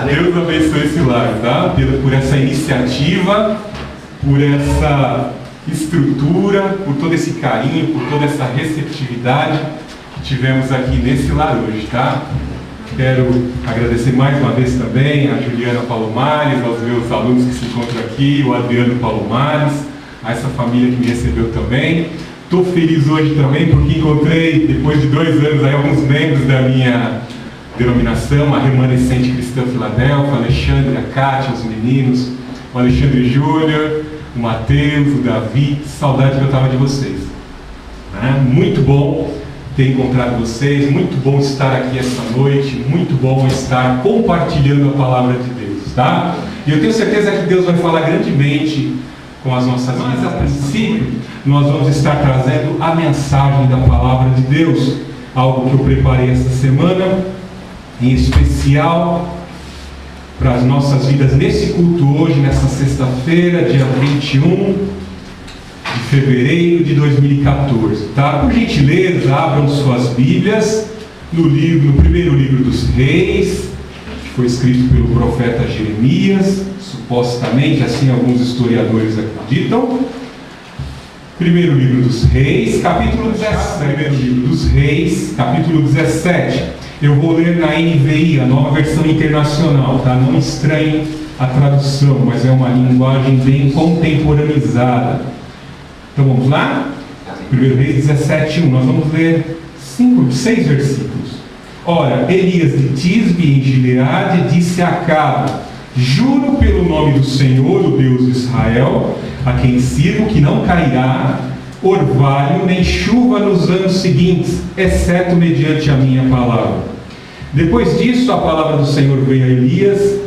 Deus abençoe esse lar, tá? Por essa iniciativa, por essa estrutura, por todo esse carinho, por toda essa receptividade que tivemos aqui nesse lar hoje, tá? Quero agradecer mais uma vez também a Juliana Palomares, aos meus alunos que se encontram aqui, o Adriano Palomares, a essa família que me recebeu também. Estou feliz hoje também porque encontrei, depois de 2 anos, aí, alguns membros da minha denominação, a Remanescente Cristã Filadélfia, o Alexandre, a Kátia, os meninos, o Alexandre Júnior, o Matheus, o Davi. Que saudade que eu estava de vocês, né? Muito bom ter encontrado vocês, muito bom estar aqui essa noite, muito bom estar compartilhando a palavra de Deus, tá? E eu tenho certeza que Deus vai falar grandemente com as nossas vidas. A princípio, nós vamos estar trazendo a mensagem da palavra de Deus, algo que eu preparei essa semana, em especial para as nossas vidas nesse culto hoje, nessa sexta-feira, dia 21 de fevereiro de 2014, tá? Por gentileza, abram suas Bíblias no primeiro livro dos Reis, que foi escrito pelo profeta Jeremias, supostamente, assim alguns historiadores acreditam. Primeiro livro dos Reis, capítulo 17. Primeiro livro dos Reis, capítulo 17. Eu vou ler na NVI, a Nova Versão Internacional, tá? Não estranhem a tradução, mas é uma linguagem bem contemporaneizada. Então vamos lá? 1 Reis 17:1. Nós vamos ler 6 versículos. Ora, Elias de Tisbe, em Gileade, disse a Acabe: juro pelo nome do Senhor, o Deus de Israel, a quem sirvo, que não cairá orvalho nem chuva nos anos seguintes, exceto mediante a minha palavra. Depois disso, a palavra do Senhor veio a Elias: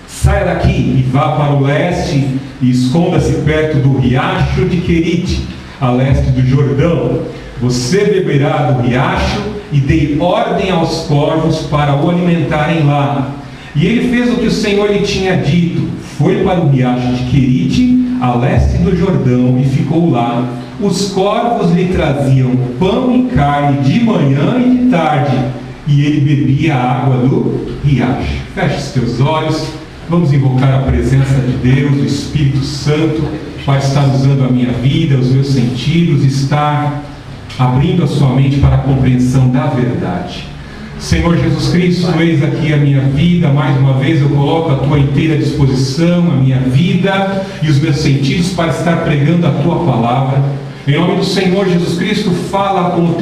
saia daqui e vá para o leste e esconda-se perto do riacho de Querite, a leste do Jordão. Você beberá do riacho, e dei ordem aos corvos para o alimentarem lá. E ele fez o que o Senhor lhe tinha dito. Foi para o riacho de Querite, a leste do Jordão, e ficou lá. Os corvos lhe traziam pão e carne de manhã e de tarde, e ele bebia a água do riacho. Feche os teus olhos. Vamos invocar a presença de Deus, do Espírito Santo, para estar usando a minha vida, os meus sentidos, estar abrindo a sua mente para a compreensão da verdade. Senhor Jesus Cristo, eis aqui a minha vida. Mais uma vez eu coloco a tua inteira disposição, a minha vida e os meus sentidos para estar pregando a tua palavra. Em nome do Senhor Jesus Cristo, fala com o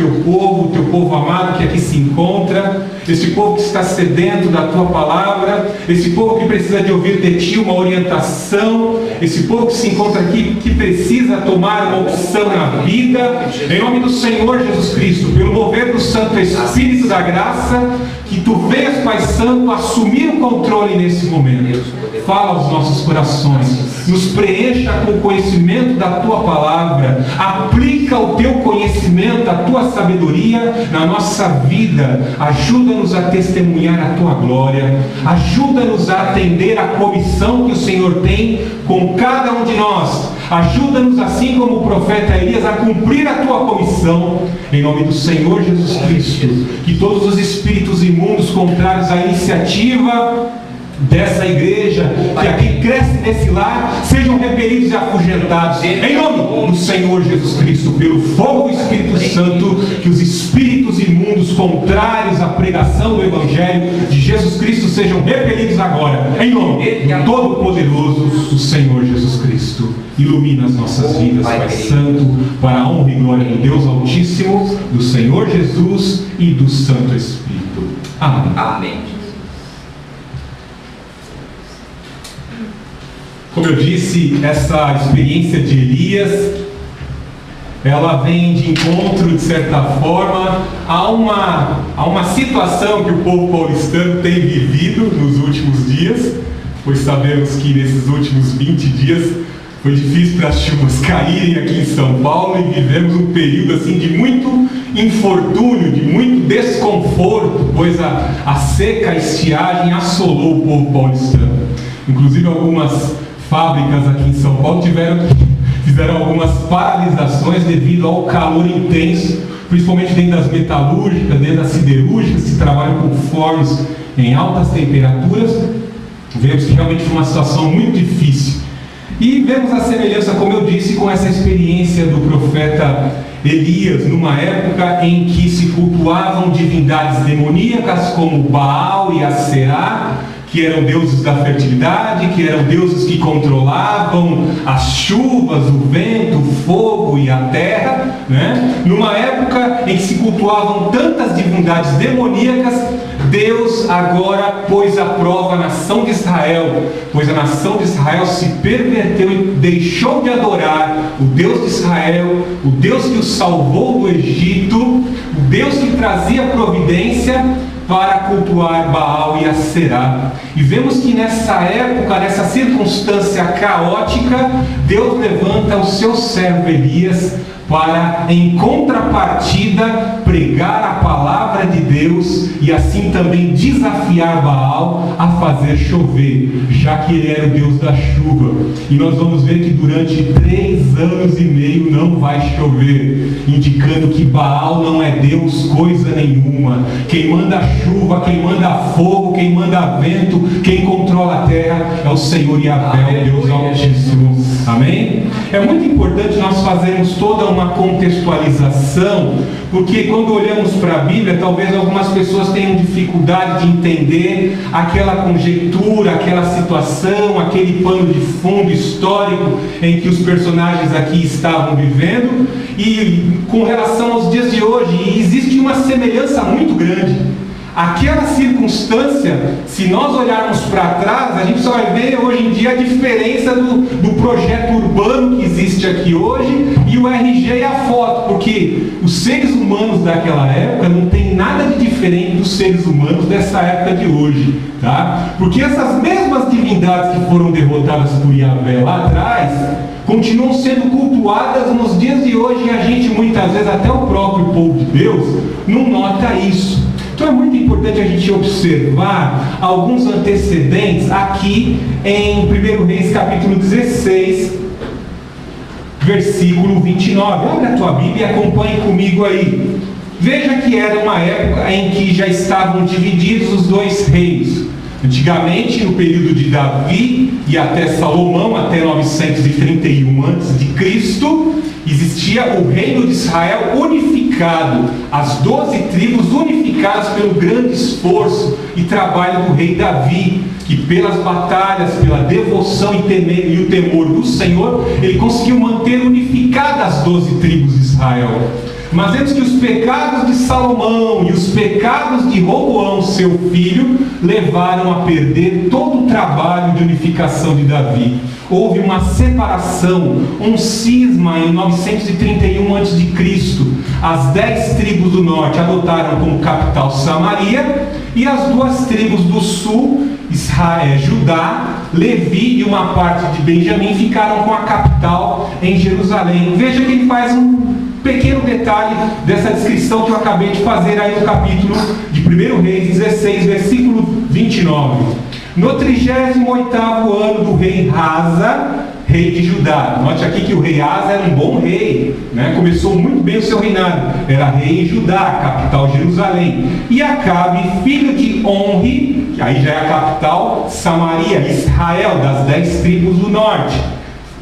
teu povo amado que aqui se encontra, esse povo que está sedento da tua palavra, esse povo que precisa de ouvir de ti uma orientação, esse povo que se encontra aqui, que precisa tomar uma opção na vida. Em nome do Senhor Jesus Cristo, pelo mover do Santo Espírito da graça, que tu venhas, Pai Santo, assumir o controle nesse momento. Fala aos nossos corações, nos preencha com o conhecimento da tua palavra, aplica o teu conhecimento, a tua sabedoria na nossa vida, ajuda-nos a testemunhar a tua glória, ajuda-nos a atender a comissão que o Senhor tem com cada um de nós, ajuda-nos, assim como o profeta Elias, a cumprir a tua comissão, em nome do Senhor Jesus Cristo. Que todos os espíritos imundos contrários à iniciativa dessa igreja, que aqui cresce nesse lar, sejam repelidos e afugentados em nome do Senhor Jesus Cristo, pelo fogo do Espírito Santo. Que os espíritos imundos contrários à pregação do Evangelho de Jesus Cristo sejam repelidos agora, em nome do Todo-Poderoso, o Senhor Jesus Cristo. Ilumina as nossas vidas, Pai Santo, para a honra e glória do Deus Altíssimo, do Senhor Jesus e do Santo Espírito. Amém. Amém. Como eu disse, essa experiência de Elias, ela vem de encontro, de certa forma, a uma situação que o povo paulistano tem vivido nos últimos dias, pois sabemos que nesses últimos 20 dias foi difícil para as chuvas caírem aqui em São Paulo, e vivemos um período assim de muito infortúnio, de muito desconforto, pois a seca, a estiagem assolou o povo paulistano. Inclusive algumas fábricas aqui em São Paulo fizeram algumas paralisações devido ao calor intenso, principalmente dentro das metalúrgicas, dentro das siderúrgicas, que trabalham com fornos em altas temperaturas. Vemos que realmente foi uma situação muito difícil. E vemos a semelhança, como eu disse, com essa experiência do profeta Elias, numa época em que se cultuavam divindades demoníacas como Baal e Aserá, que eram deuses da fertilidade, que eram deuses que controlavam as chuvas, o vento, o fogo e a terra, né? Numa época em que se cultuavam tantas divindades demoníacas, Deus agora pôs à prova a nação de Israel, pois a nação de Israel se perverteu e deixou de adorar o Deus de Israel, o Deus que os salvou do Egito, o Deus que trazia providência, para cultuar Baal e Aserá. E vemos que nessa época, nessa circunstância caótica, Deus levanta o seu servo Elias para, em contrapartida, pregar a palavra de Deus e assim também desafiar Baal a fazer chover, já que ele era o Deus da chuva. E nós vamos ver que durante 3 anos e meio não vai chover, indicando que Baal não é Deus coisa nenhuma. Quem manda chuva, quem manda fogo, quem manda vento, quem controla a terra é o Senhor Yahvé, o Deus Altíssimo. Amém? É muito importante nós fazermos toda uma contextualização, porque quando olhamos para a Bíblia, talvez algumas pessoas tenham dificuldade de entender aquela conjectura, aquela situação, aquele pano de fundo histórico em que os personagens aqui estavam vivendo, e com relação aos dias de hoje, existe uma semelhança muito grande. Aquela circunstância, se nós olharmos para trás, a gente só vai ver hoje em dia a diferença do projeto urbano que existe aqui hoje e o RG e a foto, porque os seres humanos daquela época não tem nada de diferente dos seres humanos dessa época de hoje, tá? Porque essas mesmas divindades que foram derrotadas por Yahvé lá atrás continuam sendo cultuadas nos dias de hoje, e a gente muitas vezes, até o próprio povo de Deus, não nota isso. Então é muito importante a gente observar alguns antecedentes aqui em 1 Reis capítulo 16, versículo 29. Abre a tua Bíblia e acompanhe comigo aí. Veja que era uma época em que já estavam divididos os 2 reinos. Antigamente, no período de Davi e até Salomão, até 931 a.C., existia o reino de Israel unificado, as 12 tribos unificadas pelo grande esforço e trabalho do rei Davi, que pelas batalhas, pela devoção e o temor do Senhor, ele conseguiu manter unificadas as 12 tribos de Israel. Mas antes que os pecados de Salomão e os pecados de Roboão, seu filho, levaram a perder todo o trabalho de unificação de Davi. Houve uma separação, um cisma em 931 a.C. As 10 tribos do norte adotaram como capital Samaria, e as 2 tribos do sul, Israel, Judá, Levi e uma parte de Benjamim, ficaram com a capital em Jerusalém. Veja que ele faz um pequeno detalhe dessa descrição que eu acabei de fazer aí no capítulo de 1 Reis 16, versículo 29. No 38º ano do rei Asa, rei de Judá. Note aqui que o rei Asa era um bom rei, né? Começou muito bem o seu reinado. Era rei em Judá, capital Jerusalém. E Acabe, filho de Onri, que aí já é a capital, Samaria, Israel, das 10 tribos do norte.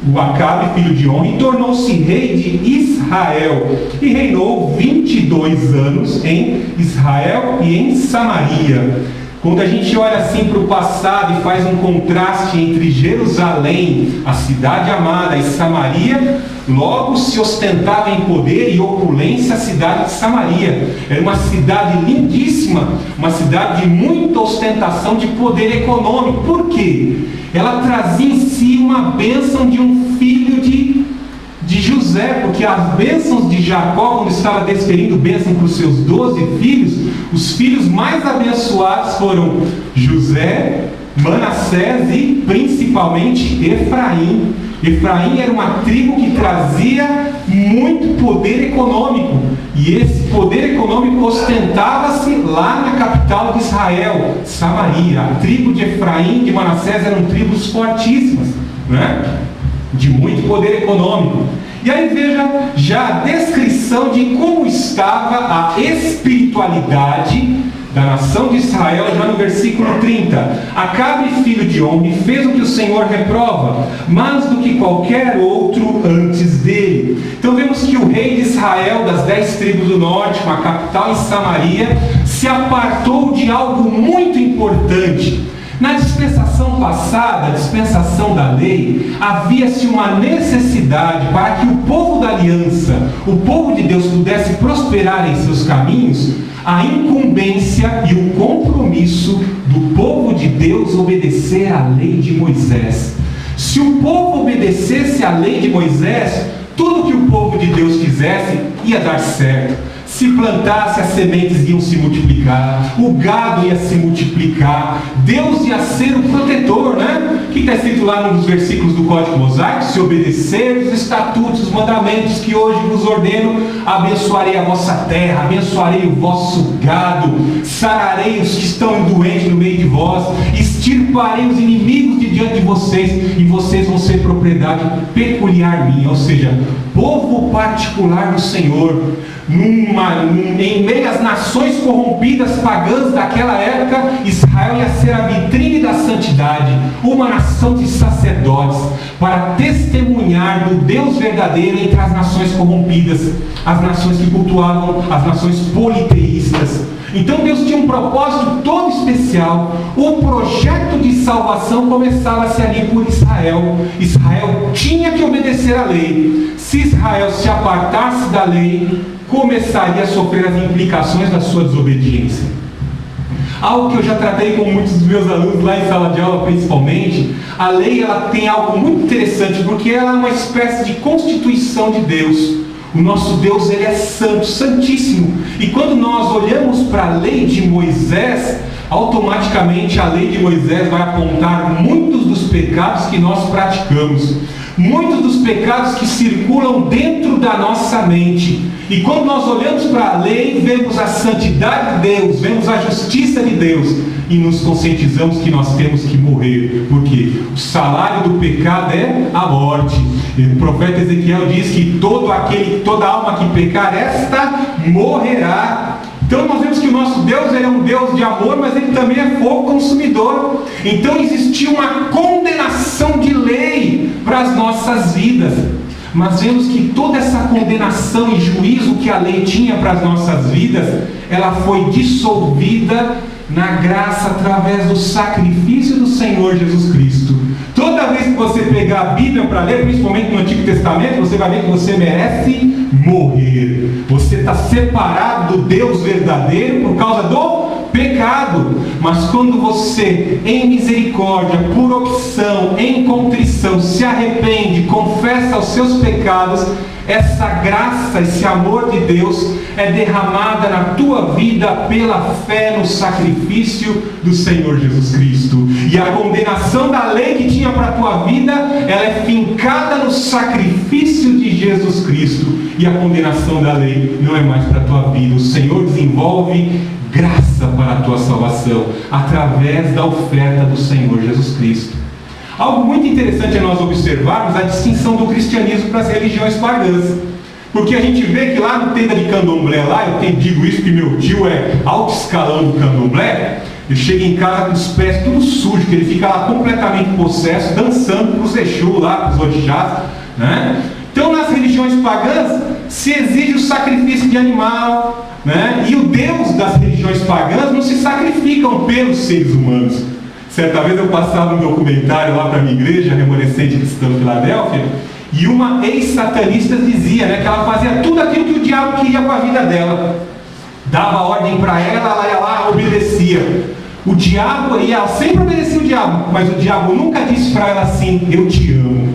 O Acabe, filho de Onri, tornou-se rei de Israel e reinou 22 anos em Israel e em Samaria. Quando a gente olha assim para o passado e faz um contraste entre Jerusalém, a cidade amada, e Samaria, logo se ostentava em poder e opulência a cidade de Samaria. Era uma cidade lindíssima, uma cidade de muita ostentação de poder econômico. Por quê? Ela trazia em si uma bênção de um filho de José, porque as bênçãos de Jacó, quando estava desferindo bênção para os seus 12 filhos, os filhos mais abençoados foram José, Manassés e principalmente Efraim. Efraim era uma tribo que trazia muito poder econômico, e esse poder econômico ostentava-se lá na capital de Israel, Samaria. A tribo de Efraim e de Manassés eram tribos fortíssimas, né? De muito poder econômico. E aí veja já a descrição de como estava a espiritualidade da nação de Israel, já no versículo 30. Acabe, filho de Omri, fez o que o Senhor reprova, mais do que qualquer outro antes dele. Então vemos que o rei de Israel, das 10 tribos do norte, com a capital em Samaria, se apartou de algo muito importante. Na dispensação passada, a dispensação da lei, havia-se uma necessidade para que o povo da aliança, o povo de Deus, pudesse prosperar em seus caminhos, a incumbência e o compromisso do povo de Deus obedecer à lei de Moisés. Se o povo obedecesse à lei de Moisés, tudo que o povo de Deus fizesse ia dar certo. Se plantasse, as sementes iam se multiplicar, o gado ia se multiplicar, Deus ia ser o protetor, né? O que está escrito lá nos versículos do Código Mosaico? Se obedecer os estatutos, os mandamentos que hoje vos ordeno, abençoarei a vossa terra, abençoarei o vosso gado, sararei os que estão doentes no meio de vós, extirparei os inimigos de diante de vocês, e vocês vão ser propriedade peculiar minha, ou seja, povo particular do Senhor. Em meio às nações corrompidas pagãs daquela época, Israel ia ser a vitrine da santidade, uma nação de sacerdotes, para testemunhar do Deus verdadeiro entre as nações corrompidas, as nações que cultuavam, as nações politeístas. Então Deus tinha um propósito todo especial. O projeto de salvação começava-se ali por Israel. Israel tinha que obedecer à lei. Se Israel se apartasse da lei, começaria a sofrer as implicações da sua desobediência. Algo que eu já tratei com muitos dos meus alunos lá em sala de aula, principalmente. A lei, ela tem algo muito interessante, porque ela é uma espécie de constituição de Deus. O nosso Deus, ele é santo, santíssimo. E quando nós olhamos para a lei de Moisés, automaticamente a lei de Moisés vai apontar muitos dos pecados que nós praticamos, muitos dos pecados que circulam dentro da nossa mente. E quando nós olhamos para a lei, vemos a santidade de Deus, vemos a justiça de Deus, e nos conscientizamos que nós temos que morrer, porque o salário do pecado é a morte. E o profeta Ezequiel diz que toda alma que pecar, esta morrerá. Então nós vemos que o nosso Deus, ele é um Deus de amor, mas ele também é fogo consumidor. Então existia uma condenação de lei para as nossas vidas. Mas vemos que toda essa condenação e juízo que a lei tinha para as nossas vidas, ela foi dissolvida na graça através do sacrifício do Senhor Jesus Cristo. Toda vez que você pegar a Bíblia para ler, principalmente no Antigo Testamento, você vai ver que você merece morrer. Você está separado do Deus verdadeiro por causa do pecado. Mas quando você, em misericórdia, por opção, em contrição, se arrepende, confessa os seus pecados, essa graça, esse amor de Deus é derramada na tua vida pela fé no sacrifício do Senhor Jesus Cristo. E a condenação da lei que tinha para a tua vida, ela é fincada no sacrifício de Jesus Cristo. E a condenação da lei não é mais para a tua vida. O Senhor desenvolve graça para a tua salvação através da oferta do Senhor Jesus Cristo. Algo muito interessante é nós observarmos a distinção do cristianismo para as religiões pagãs. Porque a gente vê que lá no tenda de candomblé, digo isso porque meu tio é alto escalão do candomblé, ele chega em casa com os pés tudo sujo, que ele fica lá completamente possesso, dançando para os Exu lá, para os orixás, né? Então nas religiões pagãs se exige o sacrifício de animal, né? E o Deus das religiões pagãs não se sacrificam pelos seres humanos. Certa vez eu passava um documentário lá para a minha igreja, Remanescente Cristã de Filadélfia, e uma ex-satanista dizia, né, que ela fazia tudo aquilo que o diabo queria com a vida dela. Dava ordem para ela ia lá, obedecia. O diabo, e ela sempre obedecia o diabo, mas o diabo nunca disse para ela assim: eu te amo.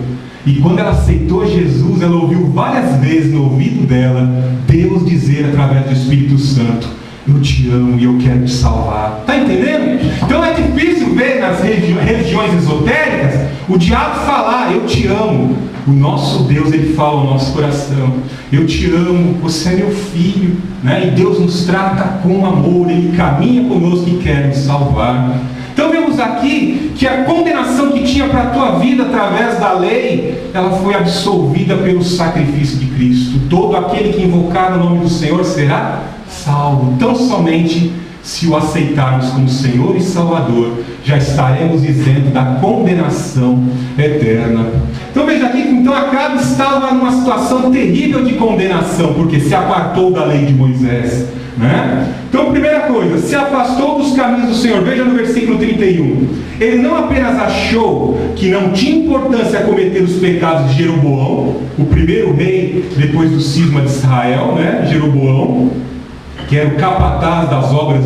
E quando ela aceitou Jesus, ela ouviu várias vezes no ouvido dela Deus dizer através do Espírito Santo: eu te amo e eu quero te salvar. Está entendendo? Então é difícil ver nas religiões esotéricas o diabo falar: eu te amo. O nosso Deus, ele fala no nosso coração: eu te amo, você é meu filho, né? E Deus nos trata com amor, ele caminha conosco e quer nos salvar. Então vemos aqui que a condenação que tinha para a tua vida através da lei, ela foi absolvida pelo sacrifício de Cristo. Todo aquele que invocar o nome do Senhor será salvo. Tão somente se o aceitarmos como Senhor e Salvador, já estaremos isento da condenação eterna. Então veja aqui, então Acabe estava numa situação terrível de condenação, porque se apartou da lei de Moisés, né? Então, primeira coisa, se afastou dos caminhos do Senhor. Veja no versículo 31. Ele não apenas achou que não tinha importância cometer os pecados de Jeroboão, o primeiro rei depois do cisma de Israel, né? Jeroboão, que era o capataz das obras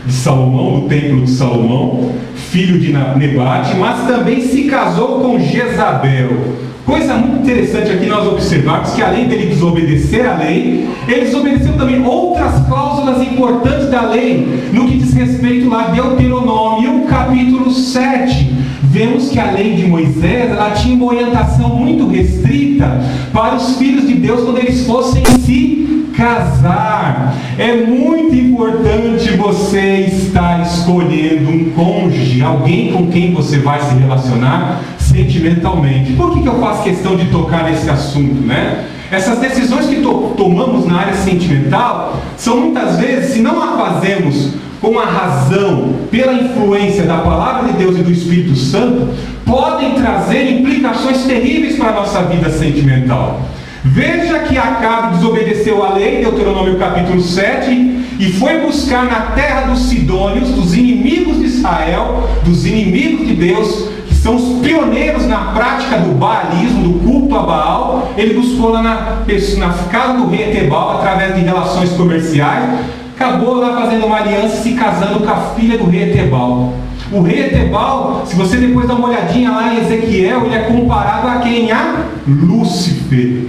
de Salomão, do templo de Salomão, filho de Nebate, mas também se casou com Jezabel. Coisa muito interessante aqui nós observarmos que além dele desobedecer a lei, ele desobedeceu também outras cláusulas importantes da lei, no que diz respeito lá a Deuteronômio, capítulo 7. Vemos que a lei de Moisés, ela tinha uma orientação muito restrita para os filhos de Deus quando eles fossem se casar. É muito importante você estar escolhendo um cônjuge, alguém com quem você vai se relacionar sentimentalmente. Por que eu faço questão de tocar nesse assunto, né? Essas decisões que tomamos na área sentimental são muitas vezes, se não a fazemos com a razão, pela influência da Palavra de Deus e do Espírito Santo, podem trazer implicações terríveis para a nossa vida sentimental. Veja que Acabe desobedeceu a lei, Deuteronômio capítulo 7, e foi buscar na terra dos sidônios, dos inimigos de Israel, dos inimigos de Deus, que são os pioneiros na prática do baalismo, do culto a Baal. Ele buscou lá na casa do rei Etebal, através de relações comerciais, acabou lá fazendo uma aliança, se casando com a filha do rei Etebal. O rei Etebal, se você depois dá uma olhadinha lá em Ezequiel, ele é comparado a quem? A Lúcifer,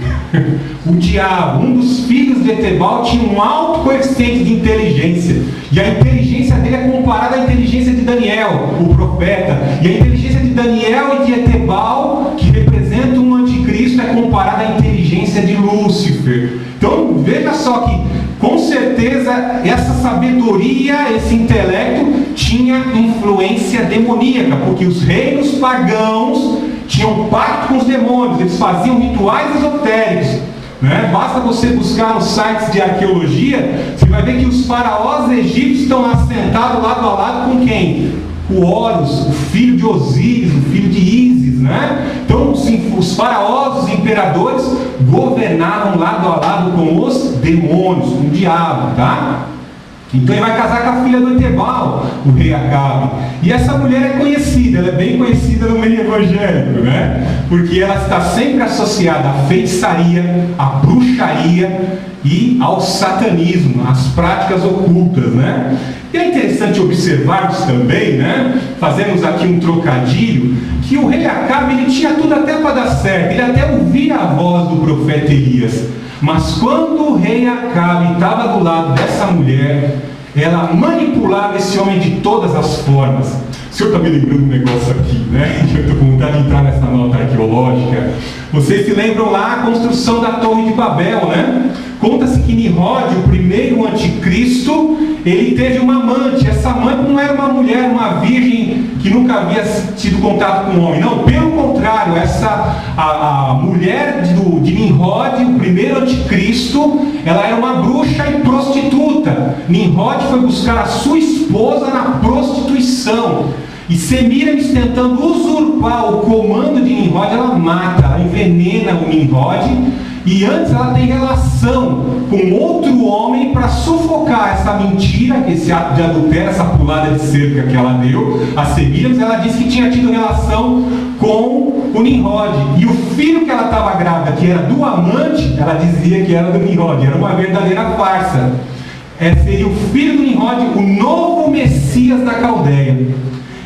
o diabo. Um dos filhos de Etebal tinha um alto coeficiente de inteligência, e a inteligência dele é comparada à inteligência de Daniel, o profeta. E a inteligência de Daniel e de Etebal, que representa um anticristo, é comparada à inteligência de Lúcifer. Então veja só que, com certeza, essa sabedoria, esse intelecto tinha influência demoníaca, porque os reinos pagãos tinham pacto com os demônios, eles faziam rituais esotéricos, né? Basta você buscar nos sites de arqueologia, você vai ver que os faraós egípcios estão lá sentados lado a lado com quem? O Horus, o filho de Osíris, o filho de Ísis, né? Então os faraós, os imperadores, governavam lado a lado com os demônios, com o diabo, tá? Então ele vai casar com a filha do Etebal, o rei Acabe. E essa mulher é conhecida, ela é bem conhecida no meio evangélico, né? Porque ela está sempre associada à feitiçaria, à bruxaria e ao satanismo, às práticas ocultas, né? E é interessante observarmos também, né? Fazemos aqui um trocadilho, que o rei Acabe, ele tinha tudo até para dar certo, ele até ouvia a voz do profeta Elias. Mas quando o rei Acabe estava do lado dessa mulher, ela manipulava esse homem de todas as formas. O senhor está me lembrando um negócio aqui, né? Eu estou com vontade de entrar nessa nota arqueológica. Vocês se lembram lá a construção da Torre de Babel, né? Conta-se que Nimrod, o primeiro anticristo, ele teve uma amante. Essa amante não era uma mulher, uma virgem que nunca havia tido contato com um homem. Não, pelo contrário, a mulher de Nimrod, o primeiro anticristo, ela era uma bruxa e prostituta. Nimrod foi buscar a sua esposa na prostituição. E Semíramis, tentando usurpar o comando de Nimrod, ela mata, ela envenena o Nimrod. E antes ela tem relação com outro homem para sufocar essa mentira, esse ato de adultério, essa pulada de cerca que ela deu a Semíramis. Ela disse que tinha tido relação com o Nimrod. E o filho que ela estava grávida, que era do amante, ela dizia que era do Nimrod. Era uma verdadeira farsa. Seria o filho do Nimrod, o novo Messias da Caldeia.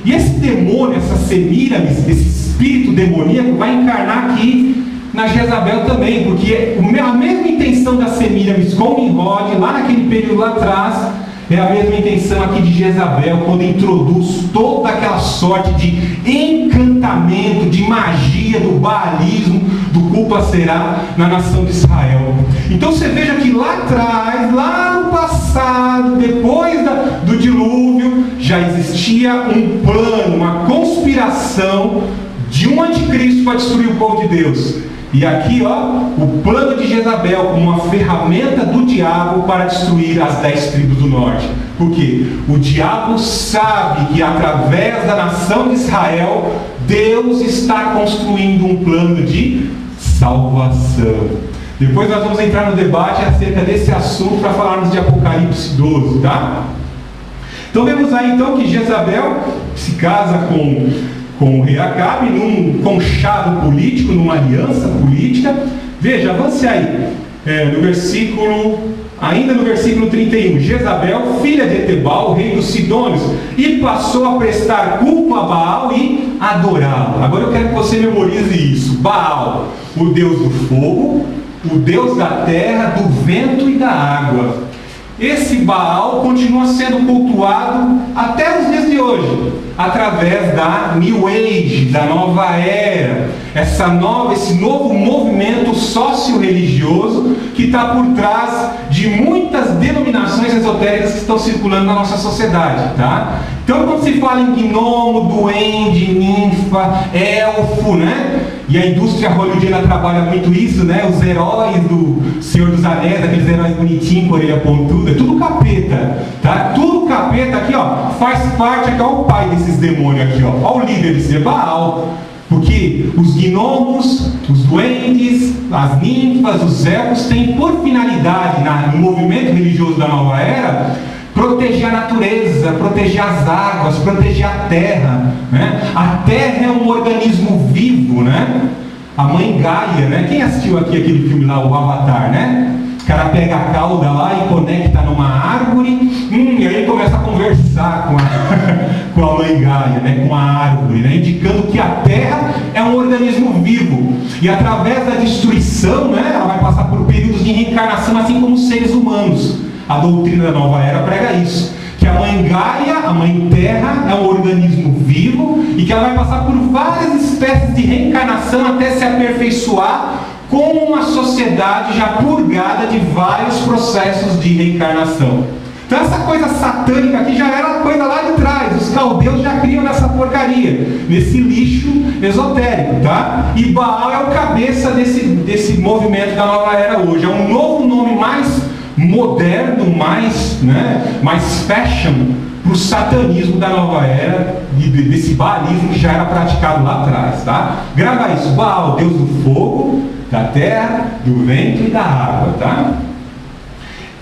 E esse demônio, essa Semíramis, esse espírito demoníaco, vai encarnar aqui na Jezabel também, porque a mesma intenção da Semíramis com Nimrod, lá naquele período lá atrás, é a mesma intenção aqui de Jezabel, quando introduz toda aquela sorte de encantamento, de magia, do baalismo, do culto a Será na nação de Israel. Então você veja que lá atrás, lá no passado, depois do dilúvio, já existia um plano, uma conspiração de um anticristo para destruir o povo de Deus. E aqui, ó, o plano de Jezabel como uma ferramenta do diabo para destruir as 10 tribos do norte. Porque o diabo sabe que através da nação de Israel, Deus está construindo um plano de salvação. Depois nós vamos entrar no debate acerca desse assunto para falarmos de Apocalipse 12, tá? Então vemos aí então que Jezabel se casa com o rei Acabe num conchavo político, numa aliança política. Veja, avance aí, ainda no versículo 31, Jezabel, filha de Etebal, rei dos Sidônios, e passou a prestar culto a Baal e adorá-lo. Agora eu quero que você memorize isso. Baal, o deus do fogo, o deus da terra, do vento e da água. Esse Baal continua sendo cultuado até os dias de hoje, através da New Age, da nova era, esse novo movimento socio-religioso que está por trás de muitas denominações esotéricas que estão circulando na nossa sociedade, tá? Então, quando se fala em gnomo, duende, ninfa, elfo, né? E a indústria hollywoodiana trabalha muito isso, né? Os heróis do Senhor dos Anéis, aqueles heróis bonitinhos com orelha pontuda, é tudo capeta, tá? Tudo capeta aqui, ó, faz parte aqui, ó, o pai desses demônios aqui, ó. Ó o líder desse Baal. Porque os gnomos, os duendes, as ninfas, os elfos têm por finalidade, no movimento religioso da nova era, proteger a natureza, proteger as águas, proteger a terra, né? A terra é um organismo vivo, né? A mãe Gaia, né? Quem assistiu aqui aquele filme lá, o Avatar, né? O cara pega a cauda lá e conecta numa árvore, e aí começa a conversar com a mãe Gaia, né? Com a árvore, né? Indicando que a terra é um organismo vivo. E através da destruição, né? Ela vai passar por períodos de reencarnação, assim como os seres humanos. A doutrina da nova era prega isso, que a mãe Gaia, a mãe terra, é um organismo vivo e que ela vai passar por várias espécies de reencarnação até se aperfeiçoar como uma sociedade já purgada de vários processos de reencarnação. Então essa coisa satânica aqui já era coisa lá de trás, os caldeus já criam nessa porcaria, nesse lixo esotérico, tá? E Baal é o cabeça desse movimento da nova era hoje, é um novo nome mais moderno, mais fashion para o satanismo da nova era e desse baalismo que já era praticado lá atrás, tá? Grava isso, Baal, deus do fogo, da terra, do vento e da água, tá?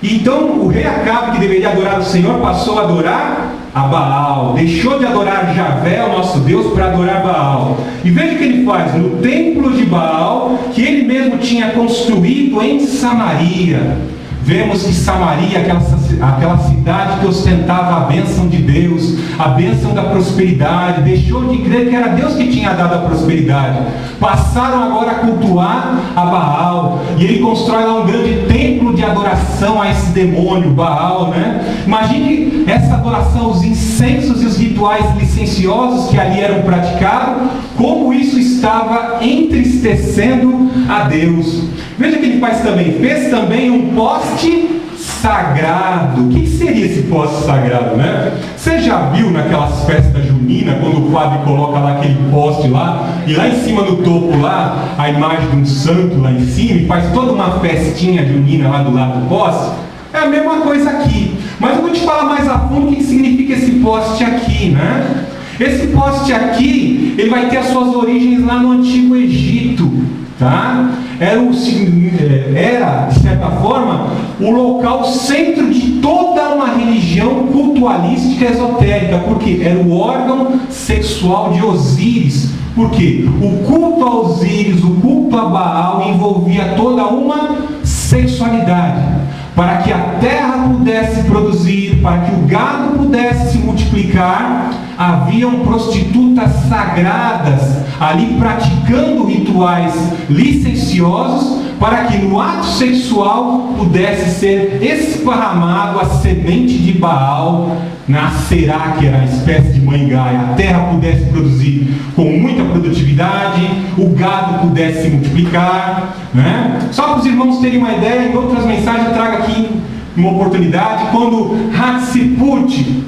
Então o rei Acabe, que deveria adorar o Senhor, passou a adorar a Baal, deixou de adorar Javé, o nosso Deus, para adorar Baal. E veja o que ele faz no templo de Baal, que ele mesmo tinha construído em Samaria. Vemos que Samaria, aquela cidade que ostentava a bênção de Deus, a bênção da prosperidade, deixou de crer que era Deus que tinha dado a prosperidade. Passaram agora a cultuar a Baal, e ele constrói lá um grande templo de adoração a esse demônio, Baal, né? Imagine essa adoração, os incensos e os rituais licenciosos que ali eram praticados, como isso estava entristecendo a Deus. Veja o que ele faz também, fez também um poste sagrado. O que seria esse poste sagrado, né? Você já viu naquelas festas juninas, quando o padre coloca lá aquele poste lá, e lá em cima no topo lá, a imagem de um santo lá em cima, e faz toda uma festinha junina lá do lado do poste? É a mesma coisa aqui. Mas eu vou te falar mais a fundo o que significa esse poste aqui, né? Esse poste aqui, ele vai ter as suas origens lá no Antigo Egito, tá? Era, de certa forma, o local centro de toda uma religião cultualística esotérica, porque era o órgão sexual de Osíris. Porque o culto a Osíris, o culto a Baal envolvia toda uma sexualidade. Para que a terra pudesse produzir, para que o gado pudesse se multiplicar, haviam prostitutas sagradas ali praticando rituais licenciosos, para que no ato sexual pudesse ser esparramado a semente de Baal na Será, que era a espécie de mãe Gaia. A terra pudesse produzir com muita produtividade, o gado pudesse se multiplicar, né? Só para os irmãos terem uma ideia, em outras mensagens eu trago aqui uma oportunidade, quando Hatshepsut,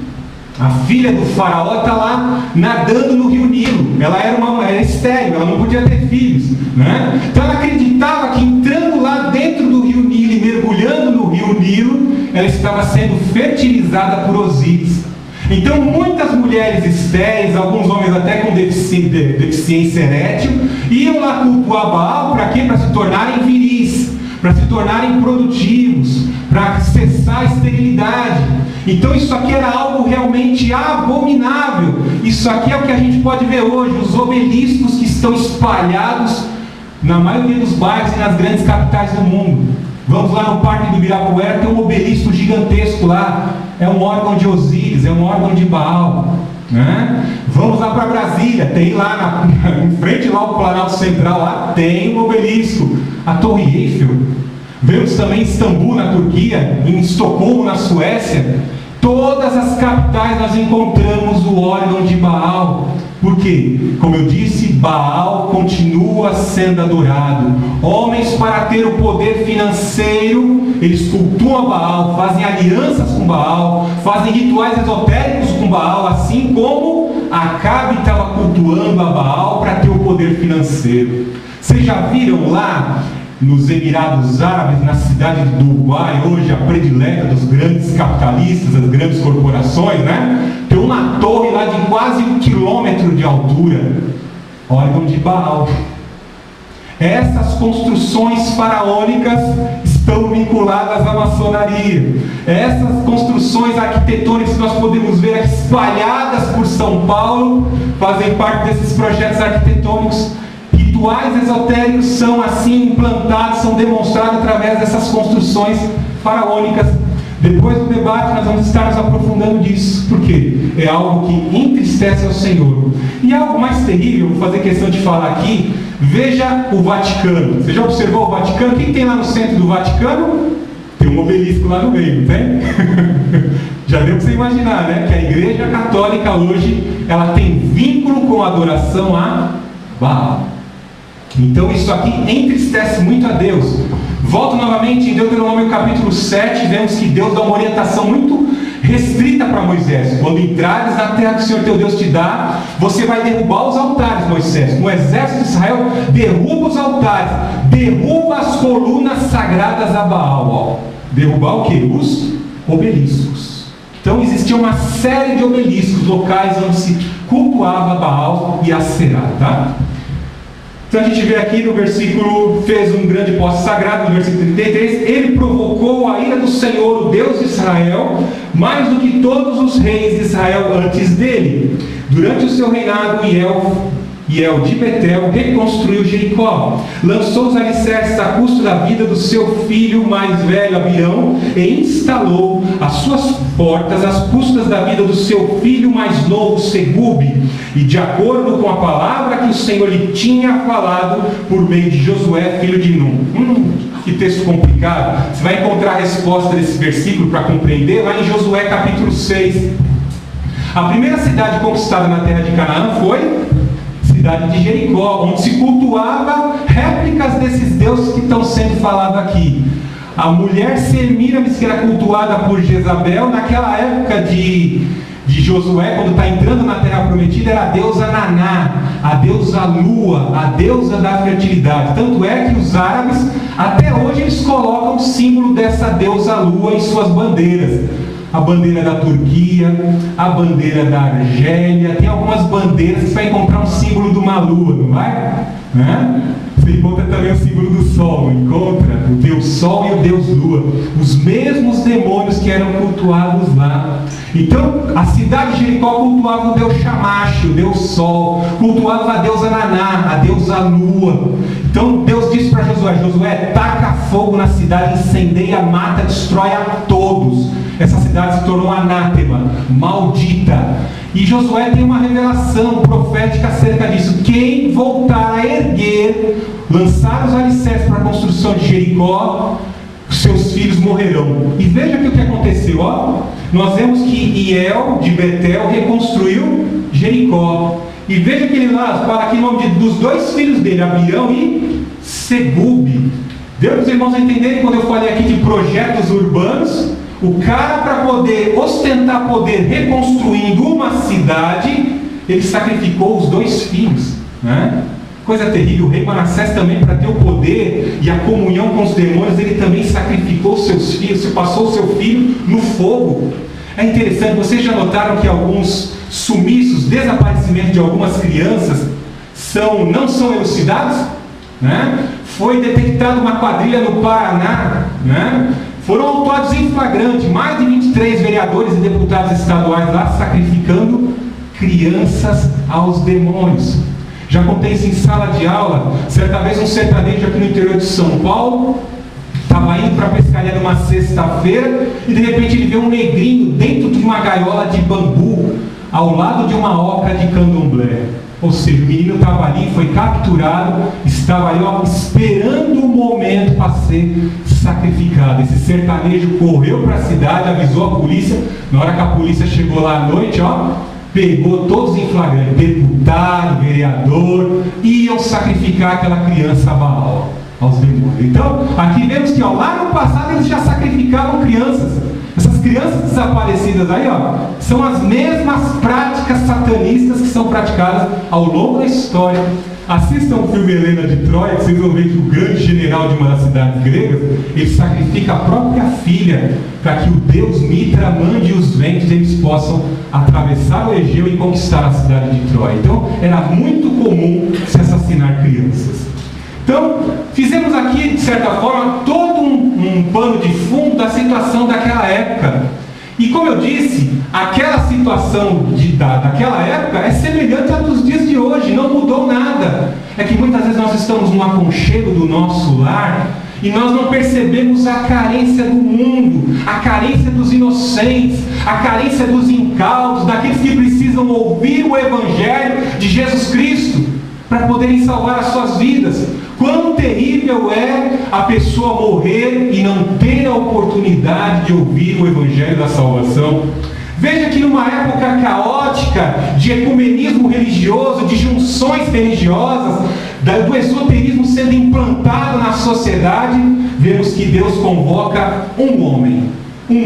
A filha do faraó está lá nadando no rio Nilo. Ela era estéril, ela não podia ter filhos, né? Então ela acreditava que entrando lá dentro do rio Nilo e mergulhando no rio Nilo, ela estava sendo fertilizada por Osíris. Então muitas mulheres estéreis, alguns homens até com deficiência erétil, iam lá cultuar Baal. Para quê? Para se tornarem viris, para se tornarem produtivos, para cessar a esterilidade. Então isso aqui era algo realmente abominável. Isso aqui é o que a gente pode ver hoje, os obeliscos que estão espalhados na maioria dos bairros e nas grandes capitais do mundo. Vamos lá no Parque do Ibirapuera, tem um obelisco gigantesco lá. É um órgão de Osíris, é um órgão de Baal, né? Vamos lá para Brasília, tem lá em frente lá ao Planalto Central, lá tem um obelisco. A Torre Eiffel. Vemos também em Istambul, na Turquia, em Estocolmo, na Suécia. Todas as capitais nós encontramos o órgão de Baal. Por quê? Como eu disse, Baal continua sendo adorado. Homens, para ter o poder financeiro, eles cultuam Baal, fazem alianças com Baal, fazem rituais esotéricos com Baal, assim como Acabe estava cultuando a Baal para ter o poder financeiro. Vocês já viram lá nos Emirados Árabes, na cidade de Dubai, hoje a predileta dos grandes capitalistas, das grandes corporações, né? Tem uma torre lá de quase 1 quilômetro de altura, órgão de Baal. Essas construções faraônicas estão vinculadas à maçonaria. Essas construções arquitetônicas que nós podemos ver aqui espalhadas por São Paulo fazem parte desses projetos arquitetônicos. Rituais esotéricos são assim implantados, são demonstrados através dessas construções faraônicas. Depois do debate nós vamos estar nos aprofundando disso, porque é algo que entristece ao Senhor. E algo mais terrível, vou fazer questão de falar aqui, veja o Vaticano. Você já observou o Vaticano? O que tem lá no centro do Vaticano? Tem um obelisco lá no meio, não tem? Já deu para você imaginar, né? Que a Igreja Católica hoje, ela tem vínculo com a adoração a Baal. Então isso aqui entristece muito a Deus. Volto novamente em Deuteronômio capítulo 7, vemos que Deus dá uma orientação muito restrita para Moisés. Quando entrares na terra que o Senhor teu Deus te dá, você vai derrubar os altares, Moisés. No exército de Israel, derruba os altares, derruba as colunas sagradas a Baal. Ó. Derrubar o que? Os obeliscos. Então existia uma série de obeliscos, locais onde se cultuava Baal e Aserá, tá? Então a gente vê aqui no versículo, fez um grande poste sagrado, no versículo 33, ele provocou a ira do Senhor, o Deus de Israel, mais do que todos os reis de Israel antes dele. Durante o seu reinado, Hiel de Betel reconstruiu Jericó, lançou os alicerces a custo da vida do seu filho mais velho Abião e instalou as suas portas às custas da vida do seu filho mais novo Segube, e de acordo com a palavra que o Senhor lhe tinha falado por meio de Josué, filho de Nun. Que texto complicado. Você vai encontrar a resposta desse versículo para compreender lá em Josué capítulo 6. A primeira cidade conquistada na terra de Canaã foi cidade de Jericó, onde se cultuava réplicas desses deuses que estão sendo falados aqui. A mulher Semíramis, que era cultuada por Jezabel, naquela época de Josué, quando está entrando na terra prometida, era a deusa Naná, a deusa Lua, a deusa da fertilidade. Tanto é que os árabes, até hoje, eles colocam o símbolo dessa deusa Lua em suas bandeiras. A bandeira da Turquia, a bandeira da Argélia, tem algumas bandeiras que você vai encontrar um símbolo de uma lua, não vai? Né? Você encontra também o símbolo do Sol, encontra o Deus Sol e o Deus Lua, os mesmos demônios que eram cultuados lá. Então, a cidade de Jericó cultuava o Deus Shamash, o Deus Sol, cultuava a deusa Naná, a deusa Lua. Então, Deus disse para Josué, taca fogo na cidade, incendeia, mata, destrói a todos. Essa cidade se tornou anátema, maldita. E Josué tem uma revelação profética acerca disso. Quem voltar a erguer, lançar os alicerces para a construção de Jericó, seus filhos morrerão. E veja aqui o que aconteceu. Ó. Nós vemos que Hiel de Betel reconstruiu Jericó. E veja que ele lá fala aqui o nome dos dois filhos dele, Abião e Segube. Deu para os irmãos entenderem quando eu falei aqui de projetos urbanos? O cara, para poder ostentar poder reconstruindo uma cidade, ele sacrificou os 2 filhos, né? Coisa terrível. O rei Manassés também, para ter o poder e a comunhão com os demônios, ele também sacrificou os seus filhos, passou o seu filho no fogo. É interessante, vocês já notaram que alguns sumiços, desaparecimentos de algumas crianças não são elucidados? Né? Foi detectada uma quadrilha no Paraná, né? Foram autuados em flagrante mais de 23 vereadores e deputados estaduais lá sacrificando crianças aos demônios. Já contei isso em sala de aula. Certa vez um sertanejo aqui no interior de São Paulo estava indo para a pescaria numa sexta-feira e de repente ele vê um negrinho dentro de uma gaiola de bambu ao lado de uma oca de candomblé. Ou seja, o menino estava ali, foi capturado, estava ali esperando o momento para ser sacrificado. Esse sertanejo correu para a cidade, avisou a polícia. Na hora que a polícia chegou lá à noite, pegou todos em flagrante, deputado, vereador, iam sacrificar aquela criança a Baal, aos demônios. Então, aqui vemos que lá no passado eles já sacrificavam crianças. Essas crianças desaparecidas aí, são as mesmas práticas satanistas que são praticadas ao longo da história. Assistam o filme Helena de Troia, que vocês vão ver que o grande general de uma das cidades gregas, ele sacrifica a própria filha para que o deus Mitra mande os ventos e eles possam atravessar o Egeu e conquistar a cidade de Troia. Então, era muito comum se assassinar crianças. Então, fizemos aqui, de certa forma, todo um pano de fundo da situação daquela época. E como eu disse, aquela situação daquela época é semelhante à dos dias de hoje, não mudou nada. É que muitas vezes nós estamos no aconchego do nosso lar e nós não percebemos a carência do mundo, a carência dos inocentes, a carência dos incautos, daqueles que precisam ouvir o Evangelho de Jesus Cristo para poderem salvar as suas vidas. Quão terrível é a pessoa morrer e não ter a oportunidade de ouvir o Evangelho da salvação. Veja que numa época caótica de ecumenismo religioso, de junções religiosas, do esoterismo sendo implantado na sociedade, vemos que Deus convoca um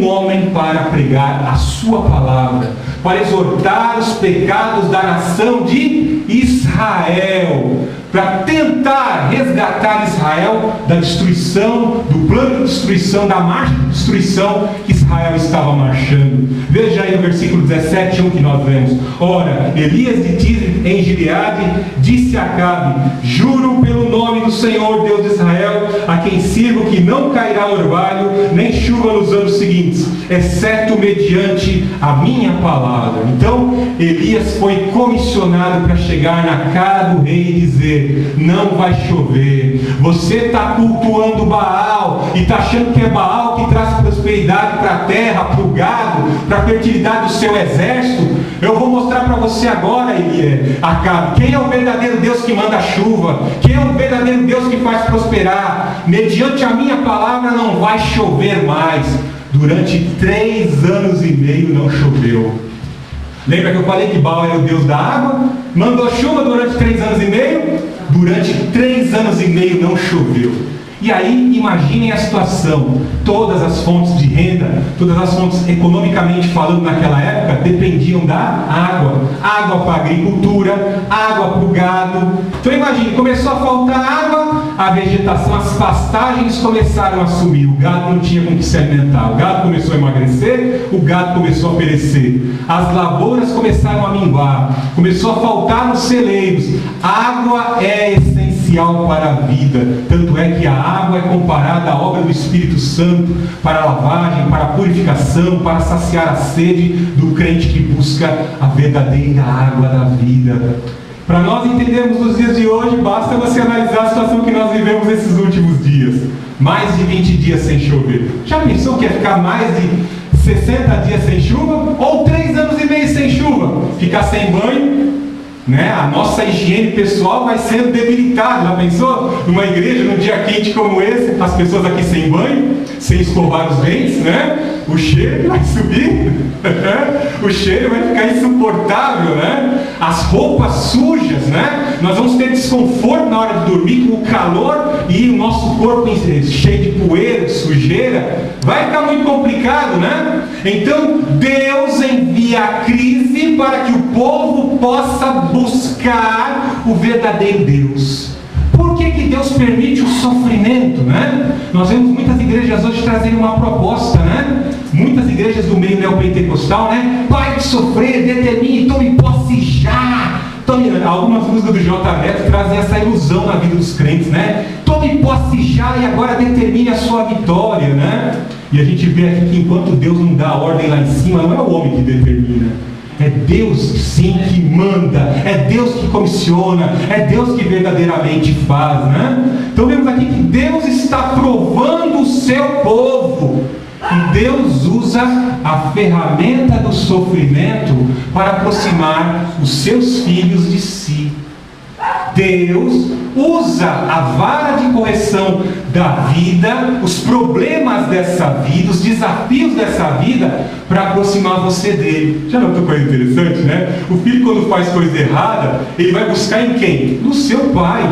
homem para pregar a sua palavra, para exortar os pecados da nação de Israel, para tentar resgatar Israel da destruição, do plano de destruição, da marcha de destruição que Israel estava marchando. Veja aí no versículo 17, que nós vemos. Ora, Elias de Tisbe em Gileade disse a Acabe: juro pelo nome do Senhor Deus de Israel, a quem sirvo, que não cairá orvalho nem chuva nos anos seguintes, exceto mediante a minha palavra. Então Elias foi comissionado para chegar na cara do rei e dizer: não vai chover. Você está cultuando Baal e está achando que é Baal que traz prosperidade para a terra, para o gado, para a fertilidade do seu exército. Eu vou mostrar para você agora, Acabe, quem é o verdadeiro Deus que manda chuva, quem é o verdadeiro Deus que faz prosperar. Mediante a minha palavra não vai chover mais. Durante 3 anos e meio não choveu. Lembra que eu falei que Baal era o Deus da água? Mandou chuva durante 3 anos e meio? Durante 3 anos e meio não choveu. E aí, imaginem a situação. Todas as fontes de renda, todas as fontes economicamente falando naquela época, dependiam da água. Água para a agricultura, água para o gado. Então imagine, começou a faltar água, a vegetação, as pastagens começaram a sumir. O gado não tinha com que se alimentar. O gado começou a emagrecer, o gado começou a perecer. As lavouras começaram a minguar. Começou a faltar nos celeiros. Água é essencial para a vida. Tanto é que a água é comparada à obra do Espírito Santo para a lavagem, para a purificação, para saciar a sede do crente que busca a verdadeira água da vida. Para nós entendermos os dias de hoje, basta você analisar a situação que nós vivemos nesses últimos dias. Mais de 20 dias sem chover. Já pensou que ia ficar mais de 60 dias sem chuva? Ou 3 anos e meio sem chuva? Ficar sem banho? A nossa higiene pessoal vai sendo debilitada. Já pensou? Numa igreja, num dia quente como esse, as pessoas aqui sem banho, sem escovar os dentes, o cheiro vai subir. O cheiro vai ficar insuportável, né? As roupas sujas, né? Nós vamos ter desconforto na hora de dormir com o calor e o nosso corpo cheio de poeira, de sujeira. Vai ficar muito complicado, né? Então Deus envia a crise para que o povo possa buscar o verdadeiro Deus. Por que Deus permite o sofrimento, né? Nós vemos muitas igrejas hoje trazerem uma proposta, né? Muitas igrejas do meio neopentecostal, né? Pare de sofrer, determine, tome posse já. Algumas músicas do J. Neto trazem essa ilusão na vida dos crentes, né? Tome posse já e agora determine a sua vitória, né? E a gente vê aqui que enquanto Deus não dá a ordem lá em cima, não é o homem que determina. É Deus sim que manda, é Deus que comissiona, é Deus que verdadeiramente faz, né? Então vemos aqui que Deus está provando o seu povo. E Deus usa a ferramenta do sofrimento para aproximar os seus filhos de si. Deus usa a vara de correção da vida, os problemas dessa vida, os desafios dessa vida, para aproximar você dele. Já notou coisa interessante, né? O filho, quando faz coisa errada, ele vai buscar em quem? No seu pai.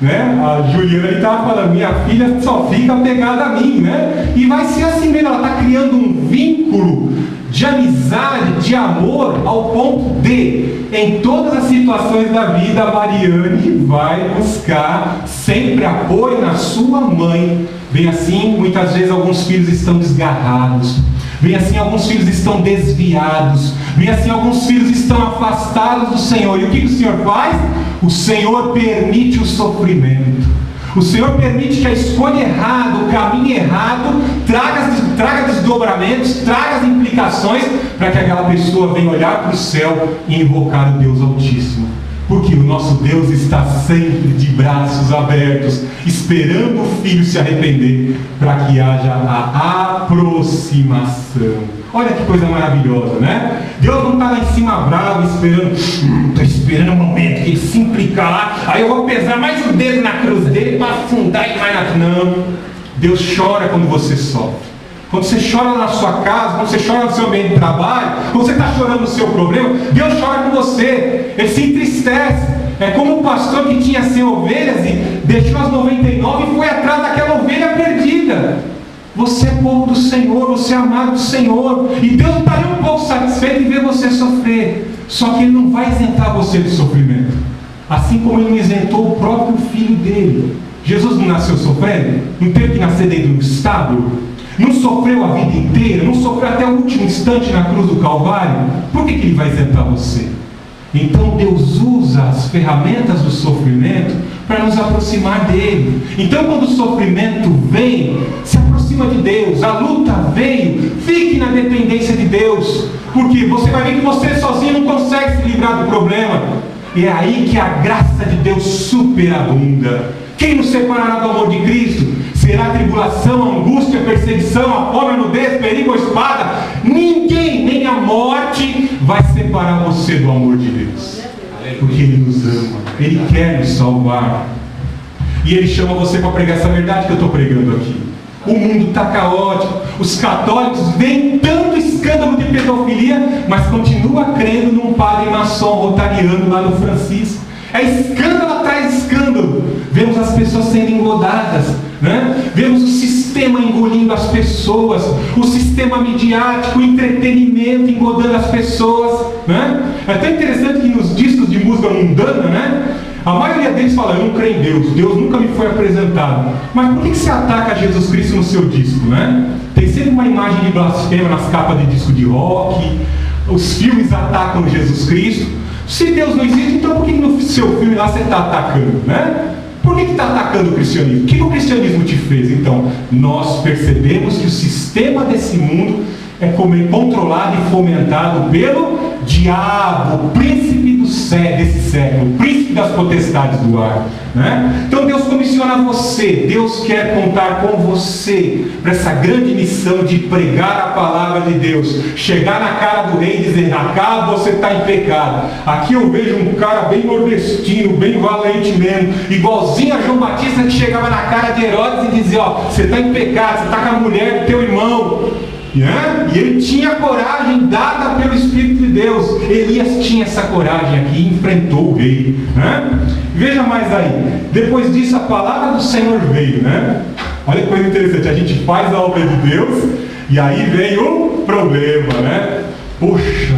Né? A Juliana estava falando, minha filha só fica apegada a mim, né? E vai ser assim mesmo, ela está criando um vínculo de amizade, de amor, ao ponto de, em todas as situações da vida, a Mariane vai buscar sempre apoio na sua mãe. Bem assim, muitas vezes alguns filhos estão desgarrados, bem assim, alguns filhos estão desviados, bem assim, alguns filhos estão afastados do Senhor. E o que o Senhor faz? O Senhor permite o sofrimento. O Senhor permite que a escolha errada, o caminho errado, traga desdobramentos, traga as implicações, para que aquela pessoa venha olhar para o céu e invocar o Deus Altíssimo. Porque o nosso Deus está sempre de braços abertos, esperando o filho se arrepender, para que haja a aproximação. Olha que coisa maravilhosa, né? Deus não está lá em cima bravo, estou esperando o momento que ele se implicar lá, aí eu vou pesar mais o dedo na cruz dele para afundar ele mais na... Não. Deus chora quando você sofre. Quando você chora na sua casa, quando você chora no seu ambiente de trabalho, quando você está chorando no seu problema, Deus chora com você. Ele se entristece. É como um pastor que tinha 100 ovelhas e deixou as 99 e foi atrás daquela ovelha perdida. Você é povo do Senhor, você é amado do Senhor, e Deus está ali um pouco satisfeito em ver você sofrer. Só que Ele não vai isentar você do sofrimento, assim como Ele não isentou o próprio filho dele. Jesus não nasceu sofrendo? Não teve que nascer dentro de um estábulo? Não sofreu a vida inteira? Não sofreu até o último instante na cruz do Calvário? Por que Ele vai isentar você? Então Deus usa as ferramentas do sofrimento para nos aproximar dele. Então quando o sofrimento vem, se aproxima de Deus. A luta veio, fique na dependência de Deus, porque você vai ver que você sozinho não consegue se livrar do problema. E é aí que a graça de Deus superabunda. Quem nos separará do amor de Cristo? Será a tribulação, a angústia, a perseguição, a fome, a nudez, perigo ou espada? Ninguém, nem a morte, vai separar você do amor de Deus. Porque Ele nos ama, Ele quer nos salvar. E Ele chama você para pregar essa verdade que eu estou pregando aqui. O mundo está caótico, os católicos veem tanto escândalo de pedofilia, mas continua crendo num padre maçom rotariano lá no Francisco. É escândalo atrás de escândalo. Vemos as pessoas sendo engodadas, né? Vemos o sistema engolindo as pessoas, o sistema midiático, o entretenimento engodando as pessoas, né? É até interessante que nos discos de música mundana, né, a maioria deles fala, eu não creio em Deus, Deus nunca me foi apresentado. Mas por que você ataca Jesus Cristo no seu disco, né? Tem sempre uma imagem de blasfêmia nas capas de disco de rock, os filmes atacam Jesus Cristo. Se Deus não existe, então por que no seu filme lá você está atacando, né? Por que está atacando o cristianismo? O que o cristianismo te fez? Então, nós percebemos que o sistema desse mundo é controlado e fomentado pelo diabo, o príncipe desse século, o príncipe das potestades do ar, né? Então Deus comissiona você, Deus quer contar com você para essa grande missão de pregar a palavra de Deus, chegar na cara do rei e dizer, acá você está em pecado. Aqui eu vejo um cara bem nordestino, bem valente mesmo, igualzinho a João Batista, que chegava na cara de Herodes e dizia, ó, você está em pecado, você está com a mulher do teu irmão. né? E ele tinha coragem dada pelo Espírito de Deus. Elias tinha essa coragem aqui e enfrentou o rei, né? Veja mais aí, depois disso a palavra do Senhor veio, né? Olha que coisa interessante, a gente faz a obra de Deus e aí vem o problema, né? Poxa,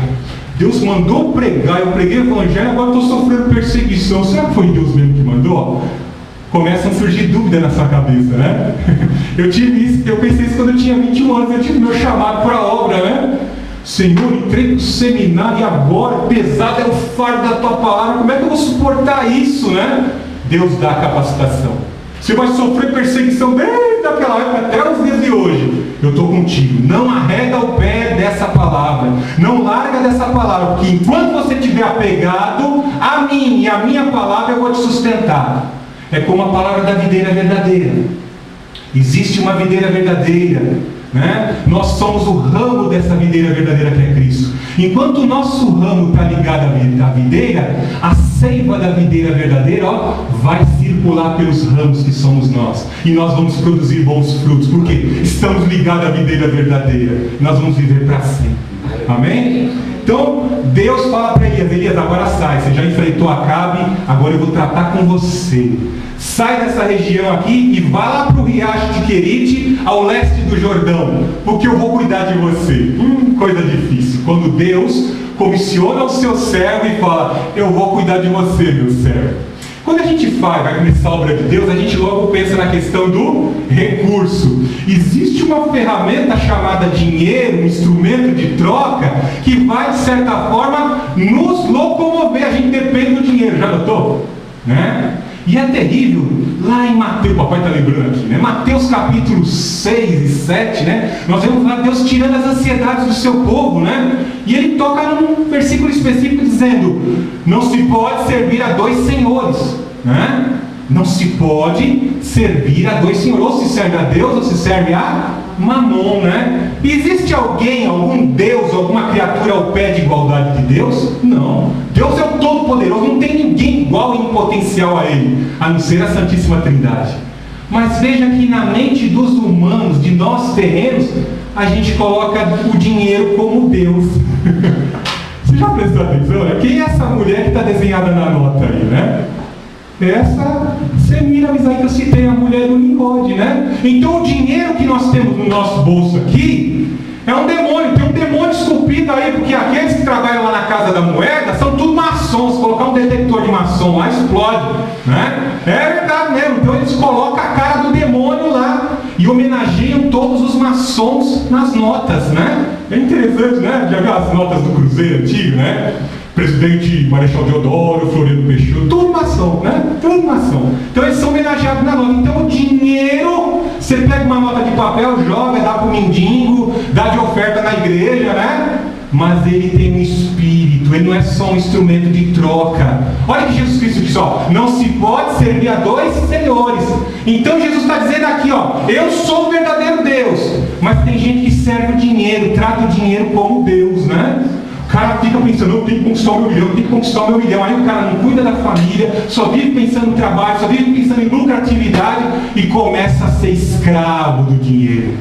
Deus mandou pregar, eu preguei o evangelho, agora estou sofrendo perseguição. Será que foi Deus mesmo que mandou? Começam a surgir dúvidas na sua cabeça, né? Eu pensei isso quando eu tinha 21 anos, eu tive meu chamado para a obra, né? Senhor, entrei no seminário e agora, pesado é o fardo da tua palavra, como é que eu vou suportar isso, né? Deus dá a capacitação. Você vai sofrer perseguição desde aquela época até os dias de hoje. Eu estou contigo. Não arrega o pé dessa palavra. Não larga dessa palavra, porque enquanto você estiver apegado a mim e a minha palavra, eu vou te sustentar. É como a palavra da videira verdadeira. Existe uma videira verdadeira, né? Nós somos o ramo dessa videira verdadeira que é Cristo. Enquanto o nosso ramo está ligado à videira, a seiva da videira verdadeira, ó, vai circular pelos ramos que somos nós. E nós vamos produzir bons frutos, porque estamos ligados à videira verdadeira. Nós vamos viver para sempre. Amém? Então, Deus fala para Elias: Elias, agora sai, você já enfrentou Acabe, agora eu vou tratar com você. Sai dessa região aqui e vá lá para o riacho de Querite, ao leste do Jordão, porque eu vou cuidar de você. Coisa difícil, quando Deus comissiona o seu servo e fala: eu vou cuidar de você, meu servo. Quando a gente vai começar a obra de Deus, a gente logo pensa na questão do recurso. Existe uma ferramenta chamada dinheiro, um instrumento de troca, que vai, de certa forma, nos locomover. A gente depende do dinheiro, já notou? Né? E é terrível, lá em Mateus, o papai está lembrando aqui, né? Mateus capítulo 6 e 7, né? Nós vemos lá Deus tirando as ansiedades do seu povo, né? E ele toca num versículo específico dizendo: não se pode servir a dois senhores, né? Não se pode servir a dois senhores, ou se serve a Deus ou se serve a Mamon, né? Existe alguém, algum Deus, alguma criatura ao pé de igualdade de Deus? Não. Deus é o Todo-Poderoso, não tem ninguém igual em potencial a Ele, a não ser a Santíssima Trindade. Mas veja que na mente dos humanos, de nós terrenos, a gente coloca o dinheiro como Deus. Você já prestou atenção, né? Quem é essa mulher que está desenhada na nota aí, né? Essa Semiramis aí que eu citei, a mulher do Nimrod, né? Então o dinheiro que nós temos no nosso bolso aqui é um demônio, tem um demônio esculpido aí, porque aqueles que trabalham lá na Casa da Moeda são tudo maçons. Se colocar um detector de maçom lá, explode, né? É verdade mesmo. Então eles colocam a cara do demônio lá e homenageiam todos os maçons nas notas, né? É interessante, né? Já viu as notas do Cruzeiro antigo, né? Presidente Marechal Deodoro, Floriano Peixoto, tudo maçom, né? Tudo maçom. Então eles são homenageados na nota. Então o dinheiro, você pega uma nota de papel, joga, dá para o mendigo, dá de oferta na igreja, né? Mas ele tem um espírito, ele não é só um instrumento de troca. Olha que Jesus Cristo disse, ó: não se pode servir a dois senhores. Então Jesus está dizendo aqui, ó: eu sou o verdadeiro Deus. Mas tem gente que serve o dinheiro, trata o dinheiro como Deus, né? O cara fica pensando: eu tenho que conquistar o meu milhão, eu tenho que conquistar o meu milhão. Aí o cara não cuida da família, só vive pensando no trabalho, só vive pensando em lucratividade e começa a ser escravo do dinheiro.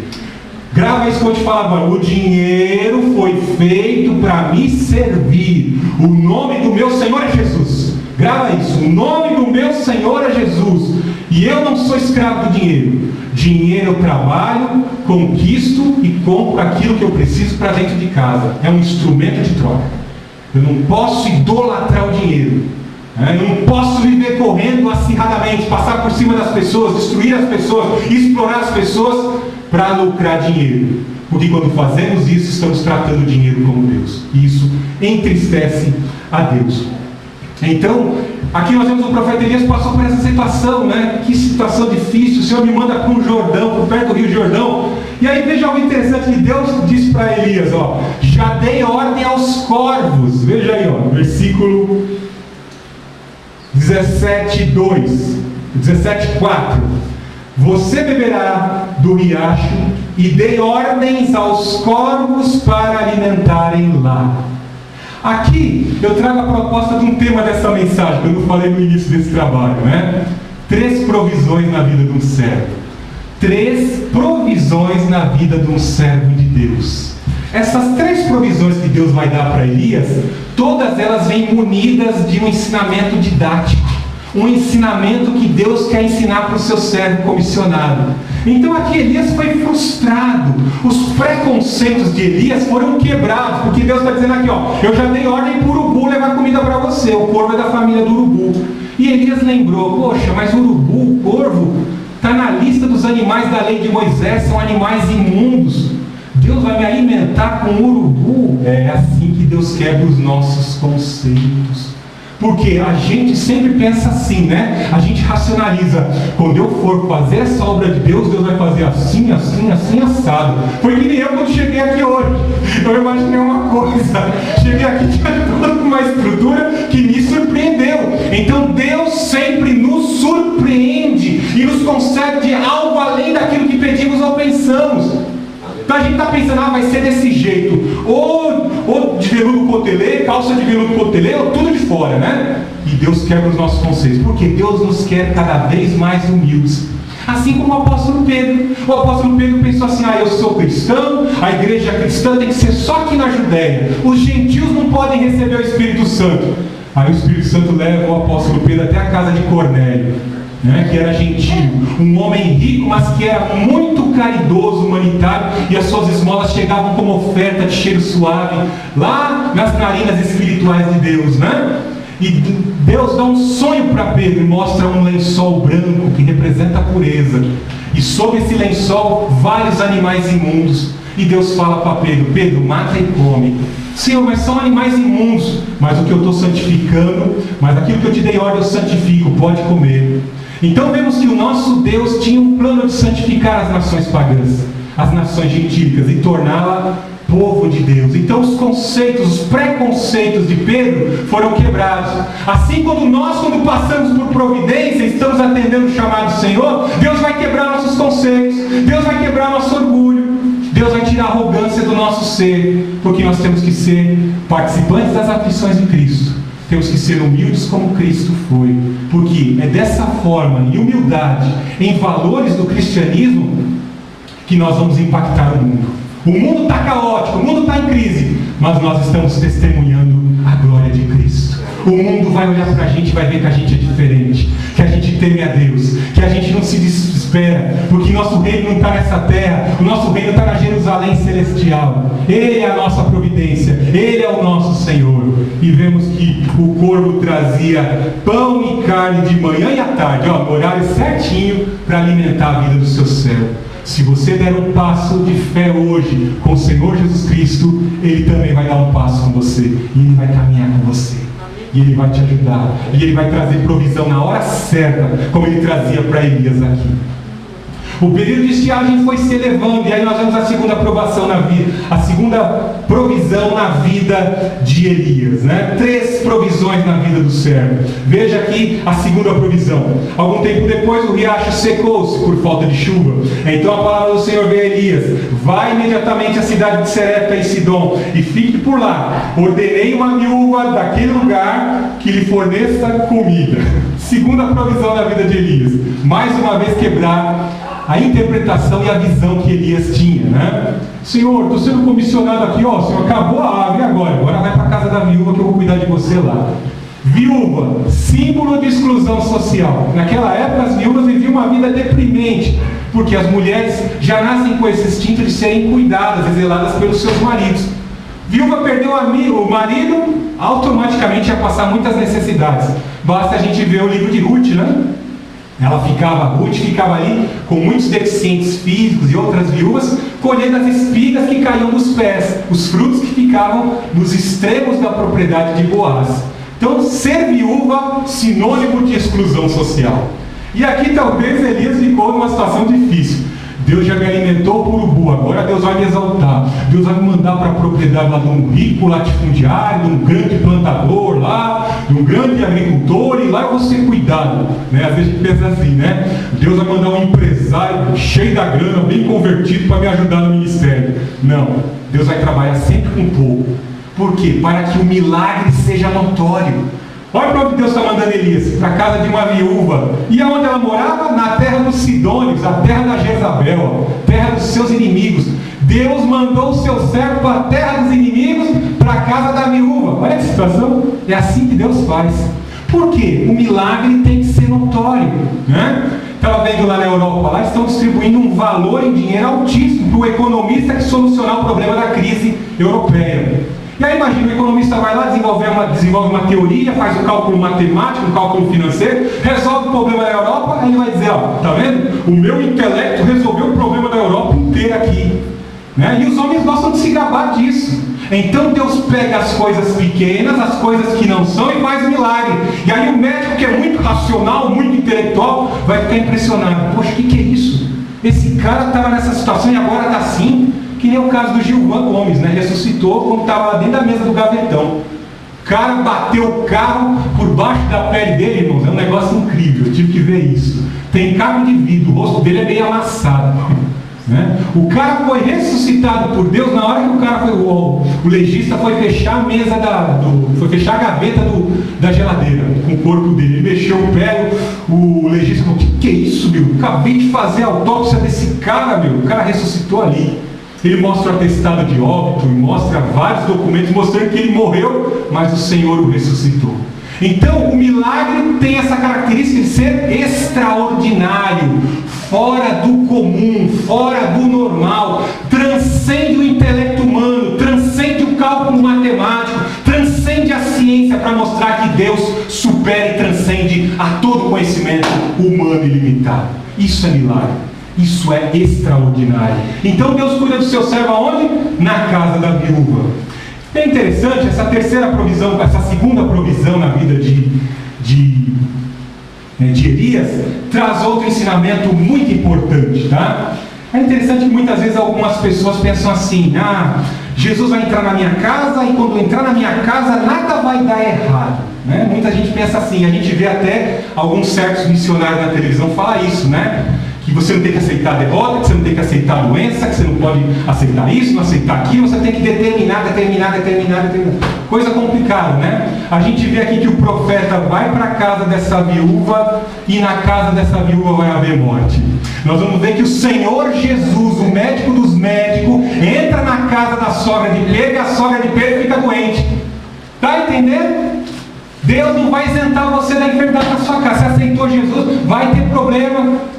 Grava isso que eu vou te falar agora: o dinheiro foi feito para me servir. O nome do meu Senhor é Jesus. Grava isso: o nome do meu Senhor é Jesus. E eu não sou escravo do dinheiro. Dinheiro eu trabalho, conquisto e compro aquilo que eu preciso para dentro de casa. É um instrumento de troca. Eu não posso idolatrar o dinheiro. Eu não posso viver correndo acirradamente, passar por cima das pessoas, destruir as pessoas, explorar as pessoas para lucrar dinheiro. Porque quando fazemos isso, estamos tratando o dinheiro como Deus. E isso entristece a Deus. Então, aqui nós vemos o profeta Elias passou por essa situação, né? Que situação difícil. O Senhor me manda para um Jordão, por perto do Rio Jordão. E aí veja algo interessante que Deus disse para Elias, ó: já dei ordem aos corvos. Veja aí, ó, versículo 17:2, 17:4. Você beberá do riacho e dei ordens aos corvos para alimentarem lá. Aqui eu trago a proposta de um tema dessa mensagem, que eu não falei no início desse trabalho, né? 3 provisões na vida de um servo. 3 provisões na vida de um servo de Deus. Essas 3 provisões que Deus vai dar para Elias, todas elas vêm munidas de um ensinamento didático, um ensinamento que Deus quer ensinar para o seu servo comissionado. Então aqui Elias foi frustrado, os preconceitos de Elias foram quebrados, porque Deus está dizendo aqui, ó, eu já dei ordem para o urubu levar comida para você, o corvo é da família do urubu. E Elias lembrou, poxa, mas o urubu, o corvo, está na lista dos animais da lei de Moisés, são animais imundos. Deus vai me alimentar com urubu? É assim que Deus quebra os nossos conceitos. Porque a gente sempre pensa assim, né? A gente racionaliza. Quando eu for fazer essa obra de Deus, Deus vai fazer assim, assim, assim, assado. Foi que nem eu quando cheguei aqui hoje. Eu imaginei uma coisa. Cheguei aqui, tinha toda uma estrutura que me surpreendeu. Então Deus sempre nos surpreende e nos concede algo além daquilo que pedimos ou pensamos. Então a gente está pensando, vai ser desse jeito, ou de veludo cotelê, calça de veludo cotelê, ou tudo de fora, né? E Deus quebra os nossos conceitos, porque Deus nos quer cada vez mais humildes. Assim como o apóstolo Pedro. O apóstolo Pedro pensou assim, eu sou cristão, a igreja cristã tem que ser só aqui na Judéia, os gentios não podem receber o Espírito Santo. Aí o Espírito Santo leva o apóstolo Pedro até a casa de Cornélio, né, que era gentio, um homem rico, mas que era muito caridoso, humanitário, e as suas esmolas chegavam como oferta de cheiro suave, lá nas narinas espirituais de Deus, né? E Deus dá um sonho para Pedro e mostra um lençol branco que representa a pureza, e sob esse lençol vários animais imundos, e Deus fala para Pedro, Pedro, mata e come. Senhor, mas são animais imundos, mas o que eu estou santificando, mas aquilo que eu te dei ordem eu santifico, pode comer. Então vemos que o nosso Deus tinha um plano de santificar as nações pagãs, as nações gentílicas, e torná-la povo de Deus. Então os conceitos, os preconceitos de Pedro foram quebrados. Assim quando passamos por providência, estamos atendendo o chamado do Senhor, Deus vai quebrar nossos conceitos, Deus vai quebrar nosso orgulho, Deus vai tirar a arrogância do nosso ser, porque nós temos que ser participantes das aflições de Cristo. Temos que ser humildes como Cristo foi, porque é dessa forma, em humildade, em valores do cristianismo, que nós vamos impactar o mundo. O mundo está caótico, o mundo está em crise, mas nós estamos testemunhando a glória de Cristo. O mundo vai olhar para a gente e vai ver que a gente é diferente, que a gente teme a Deus, que a gente não se desespera, porque nosso reino não está nessa terra, o nosso reino está na Jerusalém celestial. Ele é a nossa providência, Ele é o nosso Senhor. E vemos que o corvo trazia pão e carne de manhã e à tarde, no horário certinho, para alimentar a vida do seu servo. Se você der um passo de fé hoje com o Senhor Jesus Cristo, Ele também vai dar um passo com você, e Ele vai caminhar com você, e Ele vai te ajudar, e Ele vai trazer provisão na hora certa, como Ele trazia para Elias aqui. O período de estiagem foi se elevando, e aí nós vemos a segunda provação na vida, a segunda provisão na vida de Elias, né? 3 provisões na vida do servo. Veja aqui a segunda provisão. Algum tempo depois o riacho secou-se por falta de chuva. Então a palavra do Senhor veio a Elias: vai imediatamente à cidade de Serepta em Sidom e fique por lá. Ordenei uma viúva daquele lugar que lhe forneça comida. Segunda provisão na vida de Elias. Mais uma vez quebrar a interpretação e a visão que Elias tinha, né? Senhor, estou sendo comissionado aqui, Senhor, acabou a água, e agora vai para a casa da viúva que eu vou cuidar de você lá. Viúva, símbolo de exclusão social. Naquela época as viúvas viviam uma vida deprimente, porque as mulheres já nascem com esse instinto de serem cuidadas e zeladas pelos seus maridos. Viúva perdeu o marido, automaticamente ia passar muitas necessidades. Basta a gente ver o livro de Ruth, né? Ruth ficava ali com muitos deficientes físicos e outras viúvas, colhendo as espigas que caíam dos pés, os frutos que ficavam nos extremos da propriedade de Boaz. Então, ser viúva, sinônimo de exclusão social. E aqui talvez Elias ficou numa situação difícil. Deus já me alimentou por urubu, agora Deus vai me exaltar. Deus vai me mandar para a propriedade lá de um rico latifundiário, de um grande plantador lá, de um grande agricultor, e lá eu vou ser cuidado. Né? Às vezes a gente pensa assim, né? Deus vai mandar um empresário cheio da grana, bem convertido, para me ajudar no ministério. Não, Deus vai trabalhar sempre com pouco. Por quê? Para que o milagre seja notório. Olha para onde Deus está mandando Elias, para a casa de uma viúva. E aonde ela morava? Na terra dos Sidônios, a terra da Jezabel, terra dos seus inimigos. Deus mandou o seu servo para a terra dos inimigos, para a casa da viúva. Olha a situação, é assim que Deus faz. Por quê? O milagre tem que ser notório, né? Estava vendo lá na Europa, lá estão distribuindo um valor em dinheiro altíssimo para o economista que solucionar o problema da crise europeia. E aí imagina, o economista vai lá, desenvolve uma teoria, faz um cálculo matemático, um cálculo financeiro, resolve o problema da Europa, aí ele vai dizer, ó, tá vendo? O meu intelecto resolveu o problema da Europa inteira aqui. Né? E os homens gostam de se gabar disso. Então Deus pega as coisas pequenas, as coisas que não são, e faz milagre. E aí o médico, que é muito racional, muito intelectual, vai ficar impressionado. Poxa, o que é isso? Esse cara estava nessa situação e agora está assim. Que nem o caso do Gilvan Gomes, né? Ressuscitou quando estava lá dentro da mesa do gavetão. O cara bateu o carro por baixo da pele dele, irmãos. É um negócio incrível, eu tive que ver isso. Tem carro de vidro, o rosto dele é meio amassado. Né? O cara foi ressuscitado por Deus na hora que o cara foi, o legista foi fechar a mesa foi fechar a gaveta da geladeira com o corpo dele. Ele mexeu o pé, o legista falou: que é isso, meu? Acabei de fazer a autópsia desse cara, meu. O cara ressuscitou ali. Ele mostra o atestado de óbito e mostra vários documentos mostrando que ele morreu, mas o Senhor o ressuscitou. Então, o milagre tem essa característica de ser extraordinário, fora do comum, fora do normal, transcende o intelecto humano, transcende o cálculo matemático, transcende a ciência para mostrar que Deus supera e transcende a todo conhecimento humano ilimitado. Isso é milagre. Isso é extraordinário. Então Deus cuida do seu servo aonde? Na casa da viúva. É interessante essa terceira provisão, essa segunda provisão na vida de Elias, traz outro ensinamento muito importante, tá? É interessante que muitas vezes algumas pessoas pensam assim: Jesus vai entrar na minha casa e quando entrar na minha casa nada vai dar errado, né? Muita gente pensa assim, a gente vê até alguns certos missionários na televisão falar isso, né? Que você não tem que aceitar a derrota, que você não tem que aceitar a doença, que você não pode aceitar isso, não aceitar aquilo, você tem que determinar. Coisa complicada, né? A gente vê aqui que o profeta vai para a casa dessa viúva e na casa dessa viúva vai haver morte. Nós vamos ver que o Senhor Jesus, o médico dos médicos, entra na casa da sogra de Pedro e a sogra de Pedro fica doente. Tá entendendo? Deus não vai isentar você da enfermidade na sua casa. Você aceitou Jesus, vai ter problema.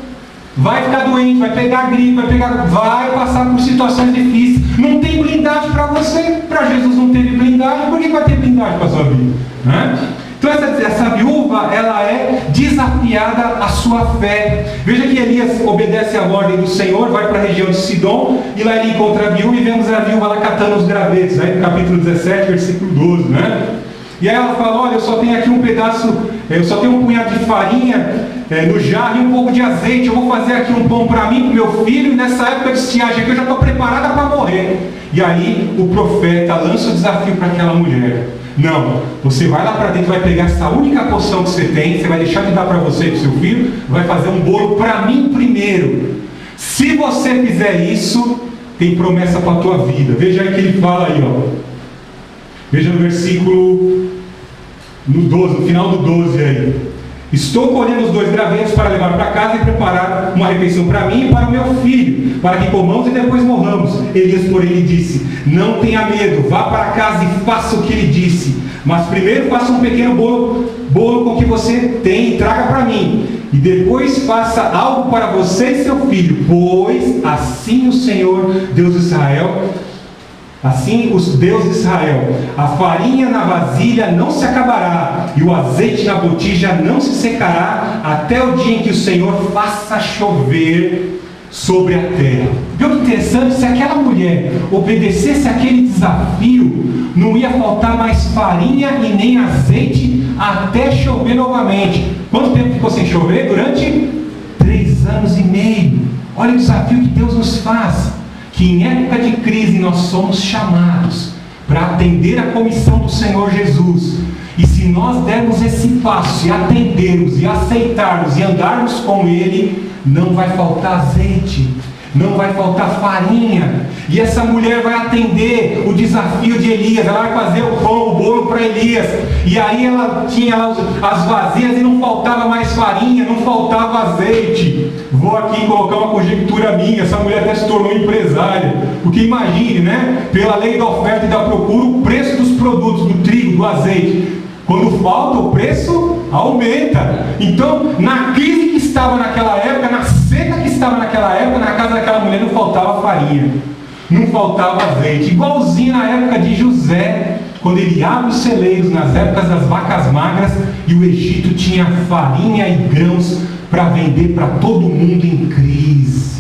Vai ficar doente, vai pegar gripe, vai passar por situações difíceis. Não tem blindagem para você. Para Jesus não teve blindagem, por que vai ter blindagem para a sua vida? Né? Então essa viúva, ela é desafiada à sua fé. Veja que Elias obedece à ordem do Senhor, vai para a região de Sidom, e lá ele encontra a viúva, e vemos a viúva lá catando os gravetos, aí no capítulo 17, versículo 12, né? E aí ela fala: olha, eu só tenho aqui um pedaço, eu só tenho um punhado de farinha no jarro e um pouco de azeite. Eu vou fazer aqui um pão para mim, para o meu filho, e nessa época de estiagem aqui eu já estou preparada para morrer. E aí o profeta lança o desafio para aquela mulher: não, você vai lá para dentro, vai pegar essa única porção que você tem, você vai deixar de dar para você e para o seu filho, vai fazer um bolo para mim primeiro. Se você fizer isso, tem promessa para a tua vida. Veja aí que ele fala aí, ó. Veja no versículo, no 12, no final do 12 aí: estou colhendo os 2 gravetos para levar para casa e preparar uma refeição para mim e para o meu filho, para que comamos e depois morramos. Elias, porém, lhe disse: não tenha medo, vá para casa e faça o que ele disse, mas primeiro faça um pequeno bolo com o que você tem e traga para mim, e depois faça algo para você e seu filho, pois assim o Senhor, Deus de Israel, assim os Deus de Israel, a farinha na vasilha não se acabará, e o azeite na botija não se secará, até o dia em que o Senhor faça chover sobre a terra. Viu que interessante? Se aquela mulher obedecesse aquele desafio, não ia faltar mais farinha e nem azeite até chover novamente. Quanto tempo ficou sem chover? Durante 3 anos e meio. Olha o desafio que Deus nos faz. Que em época de crise nós somos chamados para atender a comissão do Senhor Jesus. E se nós dermos esse passo e atendermos e aceitarmos e andarmos com Ele, não vai faltar azeite, não vai faltar farinha. E essa mulher vai atender o desafio de Elias. Ela vai fazer o pão, o bolo para Elias. E aí ela tinha as vasilhas e não faltava mais farinha, não faltava azeite. Vou aqui colocar uma conjectura minha. Essa mulher até se tornou empresária. Porque imagine, né? Pela lei da oferta e da procura, o preço dos produtos, do trigo, do azeite, quando falta, o preço aumenta. Então, na crise que estava naquela época, na seca que estava naquela época, na casa daquela mulher não faltava farinha, não faltava azeite. Igualzinho na época de José, quando ele abre os celeiros, nas épocas das vacas magras, e o Egito tinha farinha e grãos para vender para todo mundo em crise.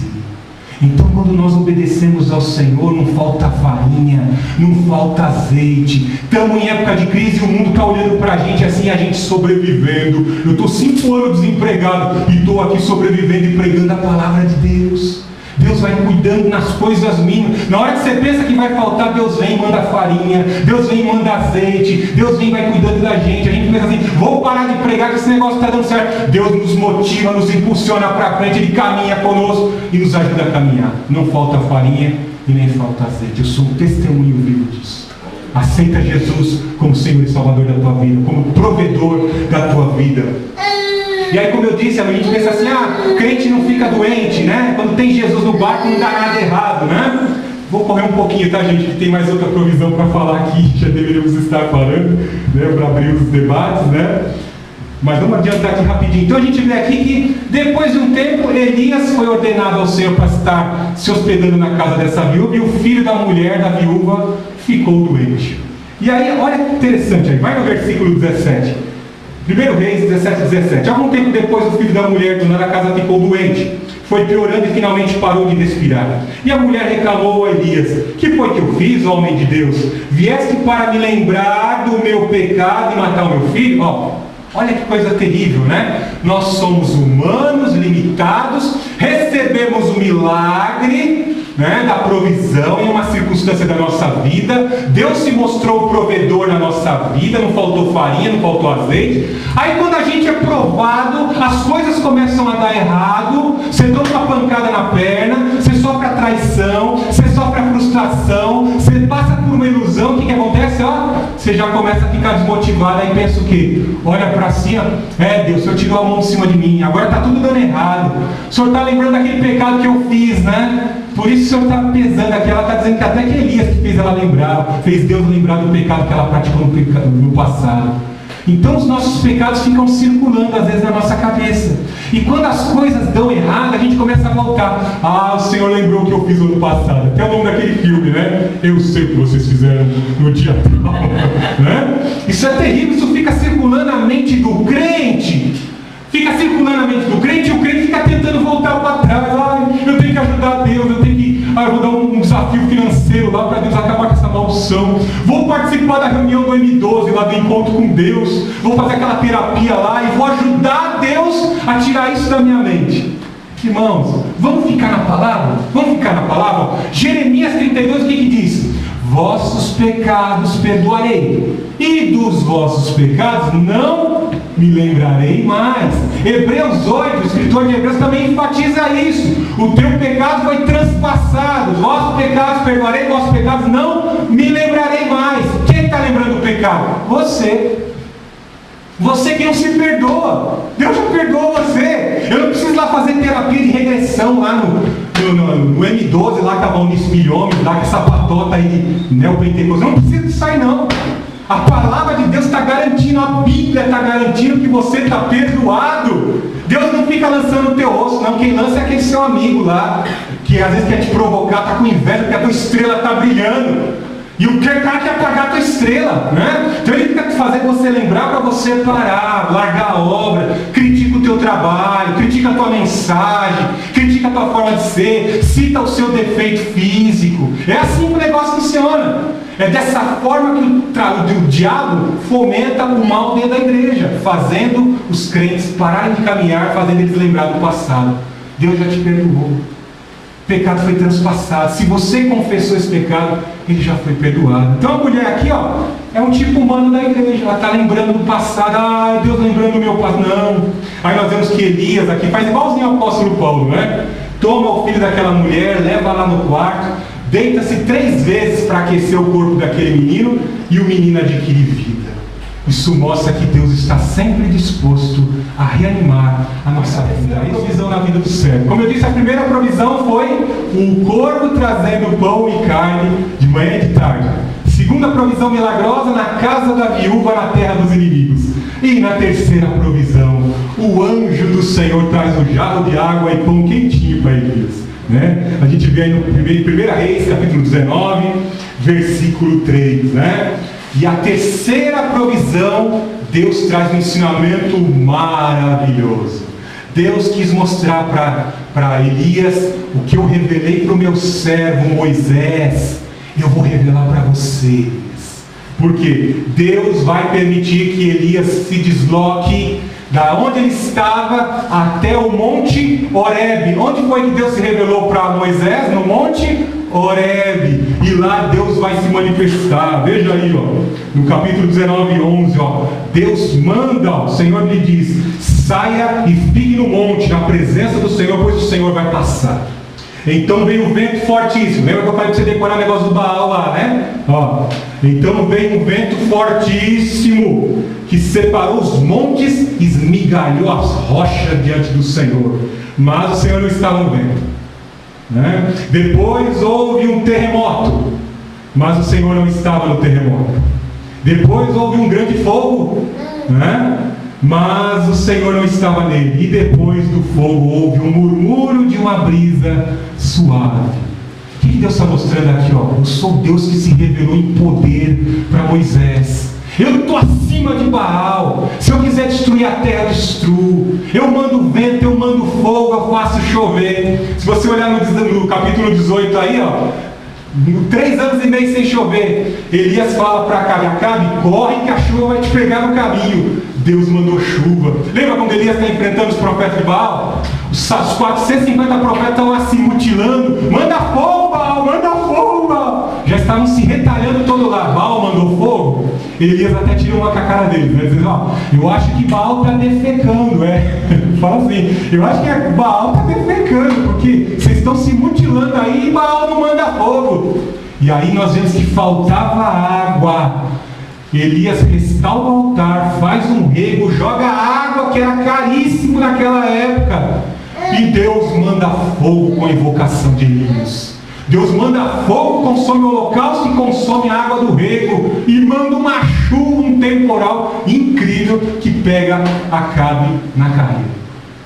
Então, quando nós obedecemos ao Senhor, não falta farinha, não falta azeite. Estamos em época de crise e o mundo está olhando para a gente assim, a gente sobrevivendo. Eu estou 5 anos desempregado e estou aqui sobrevivendo e pregando a palavra de Deus. Deus vai cuidando nas coisas mínimas. Na hora que você pensa que vai faltar, Deus vem e manda farinha, Deus vem e manda azeite, Deus vem e vai cuidando da gente. A gente pensa assim, vou parar de pregar que esse negócio está dando certo. Deus nos motiva, nos impulsiona para frente, Ele caminha conosco e nos ajuda a caminhar. Não falta farinha e nem falta azeite. Eu sou um testemunho vivo disso. Aceita Jesus como Senhor e Salvador da tua vida, como provedor da tua vida. E aí, como eu disse, a gente pensa assim, crente não fica doente, né? Quando tem Jesus no barco não dá nada errado, né? Vou correr um pouquinho, tá, gente? Que tem mais outra provisão para falar aqui, já deveríamos estar parando, né? Para abrir os debates, né? Mas vamos adiantar aqui rapidinho. Então a gente vê aqui que depois de um tempo, Elias foi ordenado ao Senhor para estar se hospedando na casa dessa viúva, e o filho da mulher, da viúva, ficou doente. E aí, olha que interessante, aí, vai no versículo 17. 1 Reis 17. Algum tempo depois, o filho da mulher dona da casa ficou doente. Foi piorando e finalmente parou de respirar. E a mulher reclamou a Elias: que foi que eu fiz, homem de Deus? Vieste para me lembrar do meu pecado e matar o meu filho? Olha que coisa terrível, né? Nós somos humanos, limitados, recebemos o milagre, né, da provisão em uma circunstância da nossa vida. Deus se mostrou o provedor na nossa vida, não faltou farinha, não faltou azeite. Aí quando a gente é provado, as coisas começam a dar errado, você toma uma pancada na perna, você sofre a traição, você sofre a frustração, você passa por uma ilusão. O que acontece? Você já começa a ficar desmotivado, aí pensa o quê? Olha para cima, Deus, o Senhor tirou a mão de cima de mim, agora está tudo dando errado. O Senhor está lembrando daquele pecado que eu fiz, né? Por isso o Senhor está pesando aqui. Ela está dizendo que até que Elias que fez ela lembrar, fez Deus lembrar do pecado que ela praticou no passado. Então os nossos pecados ficam circulando às vezes na nossa cabeça. E quando as coisas dão errado, a gente começa a voltar. O Senhor lembrou o que eu fiz no ano passado. Até o nome daquele filme, né? Eu sei o que vocês fizeram no dia tal. Né? Isso é terrível, isso fica circulando na mente do crente. Fica circulando na mente do crente, e o crente fica tentando voltar para trás. Eu tenho que ajudar Deus, eu tenho que vou dar um desafio financeiro lá para Deus acabar com essa maldição. Vou participar da reunião do M12 lá do encontro com Deus. Vou fazer aquela terapia lá e vou ajudar Deus a tirar isso da minha mente. Irmãos, vamos ficar na palavra? Vamos ficar na palavra? Jeremias 32, o que diz? Vossos pecados perdoarei, e dos vossos pecados não me lembrarei mais. Hebreus 8, o escritor de Hebreus também enfatiza isso. O teu pecado foi transpassado. Vossos pecados perdoarei, vossos pecados não me lembrarei mais. Quem está lembrando do pecado? Você. Você que não se perdoa. Deus já perdoou você. Eu não preciso lá fazer terapia de regressão lá no M12, lá com a Valnice Milhões, lá com essa patota aí, neopentecostal. Não precisa disso aí não. A palavra de Deus está garantindo, a Bíblia está garantindo que você está perdoado. Deus não fica lançando o teu rosto, não. Quem lança é aquele seu amigo lá, que às vezes quer te provocar, está com inveja porque a tua estrela está brilhando. E o cara quer apagar a tua estrela, né? Então ele fica fazendo você lembrar para você parar, largar a obra, critica o teu trabalho, critica a tua mensagem, critica a tua forma de ser, cita o seu defeito físico. É assim que o negócio funciona. É dessa forma que o diabo fomenta o mal dentro da igreja, fazendo os crentes pararem de caminhar, fazendo eles lembrar do passado. Deus já te perdoou. O pecado foi transpassado. Se você confessou esse pecado, ele já foi perdoado. Então a mulher aqui, é um tipo humano da igreja. Ela está lembrando do passado. Deus lembrando do meu passado. Não. Aí nós vemos que Elias aqui faz igualzinho ao apóstolo Paulo, né? toma o filho daquela mulher, leva lá no quarto, deita-se 3 vezes para aquecer o corpo daquele menino, e o menino adquire vida. Isso mostra que Deus está sempre disposto a reanimar a nossa vida. A provisão na vida do servo. Como eu disse, a primeira provisão foi o corvo trazendo pão e carne de manhã e de tarde. Segunda provisão milagrosa, na casa da viúva, na terra dos inimigos. E na terceira provisão, o anjo do Senhor traz um jarro de água e pão quentinho para Elias. Né? A gente vê aí no 1 Reis, capítulo 19, versículo 3. Né? E a terceira provisão, Deus traz um ensinamento maravilhoso. Deus quis mostrar para Elias o que eu revelei para o meu servo Moisés. Eu vou revelar para vocês. Porque Deus vai permitir que Elias se desloque da onde ele estava até o Monte Horebe. Onde foi que Deus se revelou para Moisés? No Monte Horebe. E lá Deus vai se manifestar. Veja aí, ó, no capítulo 19, 11, ó, Deus manda, ó, o Senhor lhe diz: saia e fique no monte, na presença do Senhor, pois o Senhor vai passar. Então veio um vento fortíssimo. Lembra que eu falei para você decorar o negócio do Baal lá, né? Ó, então veio um vento fortíssimo que separou os montes, esmigalhou as rochas diante do Senhor. Mas o Senhor não estava no vento. Né? Depois houve um terremoto, mas o Senhor não estava no terremoto. Depois houve um grande fogo, né? Mas o Senhor não estava nele. E depois do fogo houve um murmúrio de uma brisa suave. O que Deus está mostrando aqui? Ó? Eu sou Deus que se revelou em poder para Moisés. Eu estou acima de Baal. Se eu quiser destruir a terra, eu destruo. Eu mando vento, eu mando fogo, eu faço chover. Se você olhar no capítulo 18 aí, ó, 3 anos e meio sem chover, Elias fala para Acabe: Acabe, corre que a chuva vai te pegar no caminho. Deus mandou chuva. Lembra quando Elias está enfrentando os profetas de Baal? Os 450 profetas estão lá se mutilando. Manda fogo, Baal, manda fogo, Baal. Já estavam se retalhando todo lado. Baal mandou fogo. Elias até tirou uma com a cara dele, né? Dizendo: ó, eu acho que Baal está defecando, fala assim, eu acho que Baal está defecando, porque vocês estão se mutilando aí e Baal não manda fogo. E aí nós vemos que faltava água. Elias restaura o altar, faz um rego, joga água, que era caríssimo naquela época. E Deus manda fogo com a invocação de Elias. Deus manda fogo, consome o holocausto e consome a água do rego. E manda uma chuva, um temporal incrível que pega Acabe na carreira.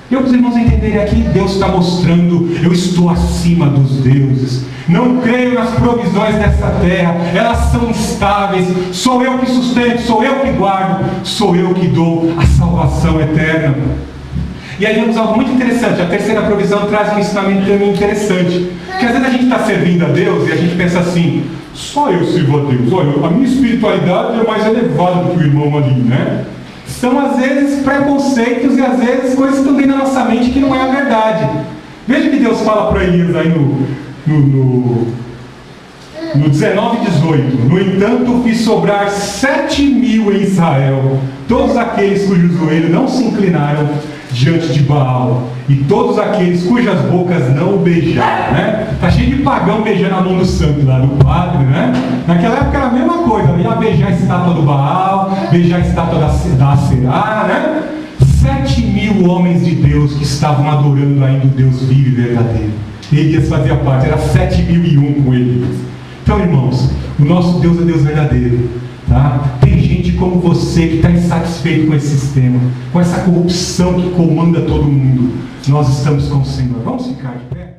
E para os irmãos entenderem aqui, Deus está mostrando: eu estou acima dos deuses. Não creio nas provisões dessa terra, elas são instáveis. Sou eu que sustento, sou eu que guardo, sou eu que dou a salvação eterna. E aí vemos algo muito interessante. A terceira provisão traz um ensinamento também interessante. Porque às vezes a gente está servindo a Deus e a gente pensa assim: só eu sirvo a Deus, olha, a minha espiritualidade é mais elevada do que o irmão ali, né? São às vezes preconceitos e às vezes coisas que estão dentro da nossa mente que não é a verdade. Veja que Deus fala para Elias aí no 19, 18: no entanto fiz sobrar 7.000 em Israel, todos aqueles cujos joelhos não se inclinaram diante de Baal, e todos aqueles cujas bocas não o beijaram, né? Tá cheio de pagão beijando a mão do santo lá, do padre, né? Naquela época era a mesma coisa, ia beijar a estátua do Baal, beijar a estátua da Aserá, né? 7.000 homens de Deus que estavam adorando ainda o Deus vivo e verdadeiro. Elias fazia parte, era 7.001 com Elias. Então, irmãos, o nosso Deus é Deus verdadeiro. Tá? Tem gente como você que está insatisfeito com esse sistema, com essa corrupção que comanda todo mundo. Nós estamos com o Senhor. Vamos ficar de pé?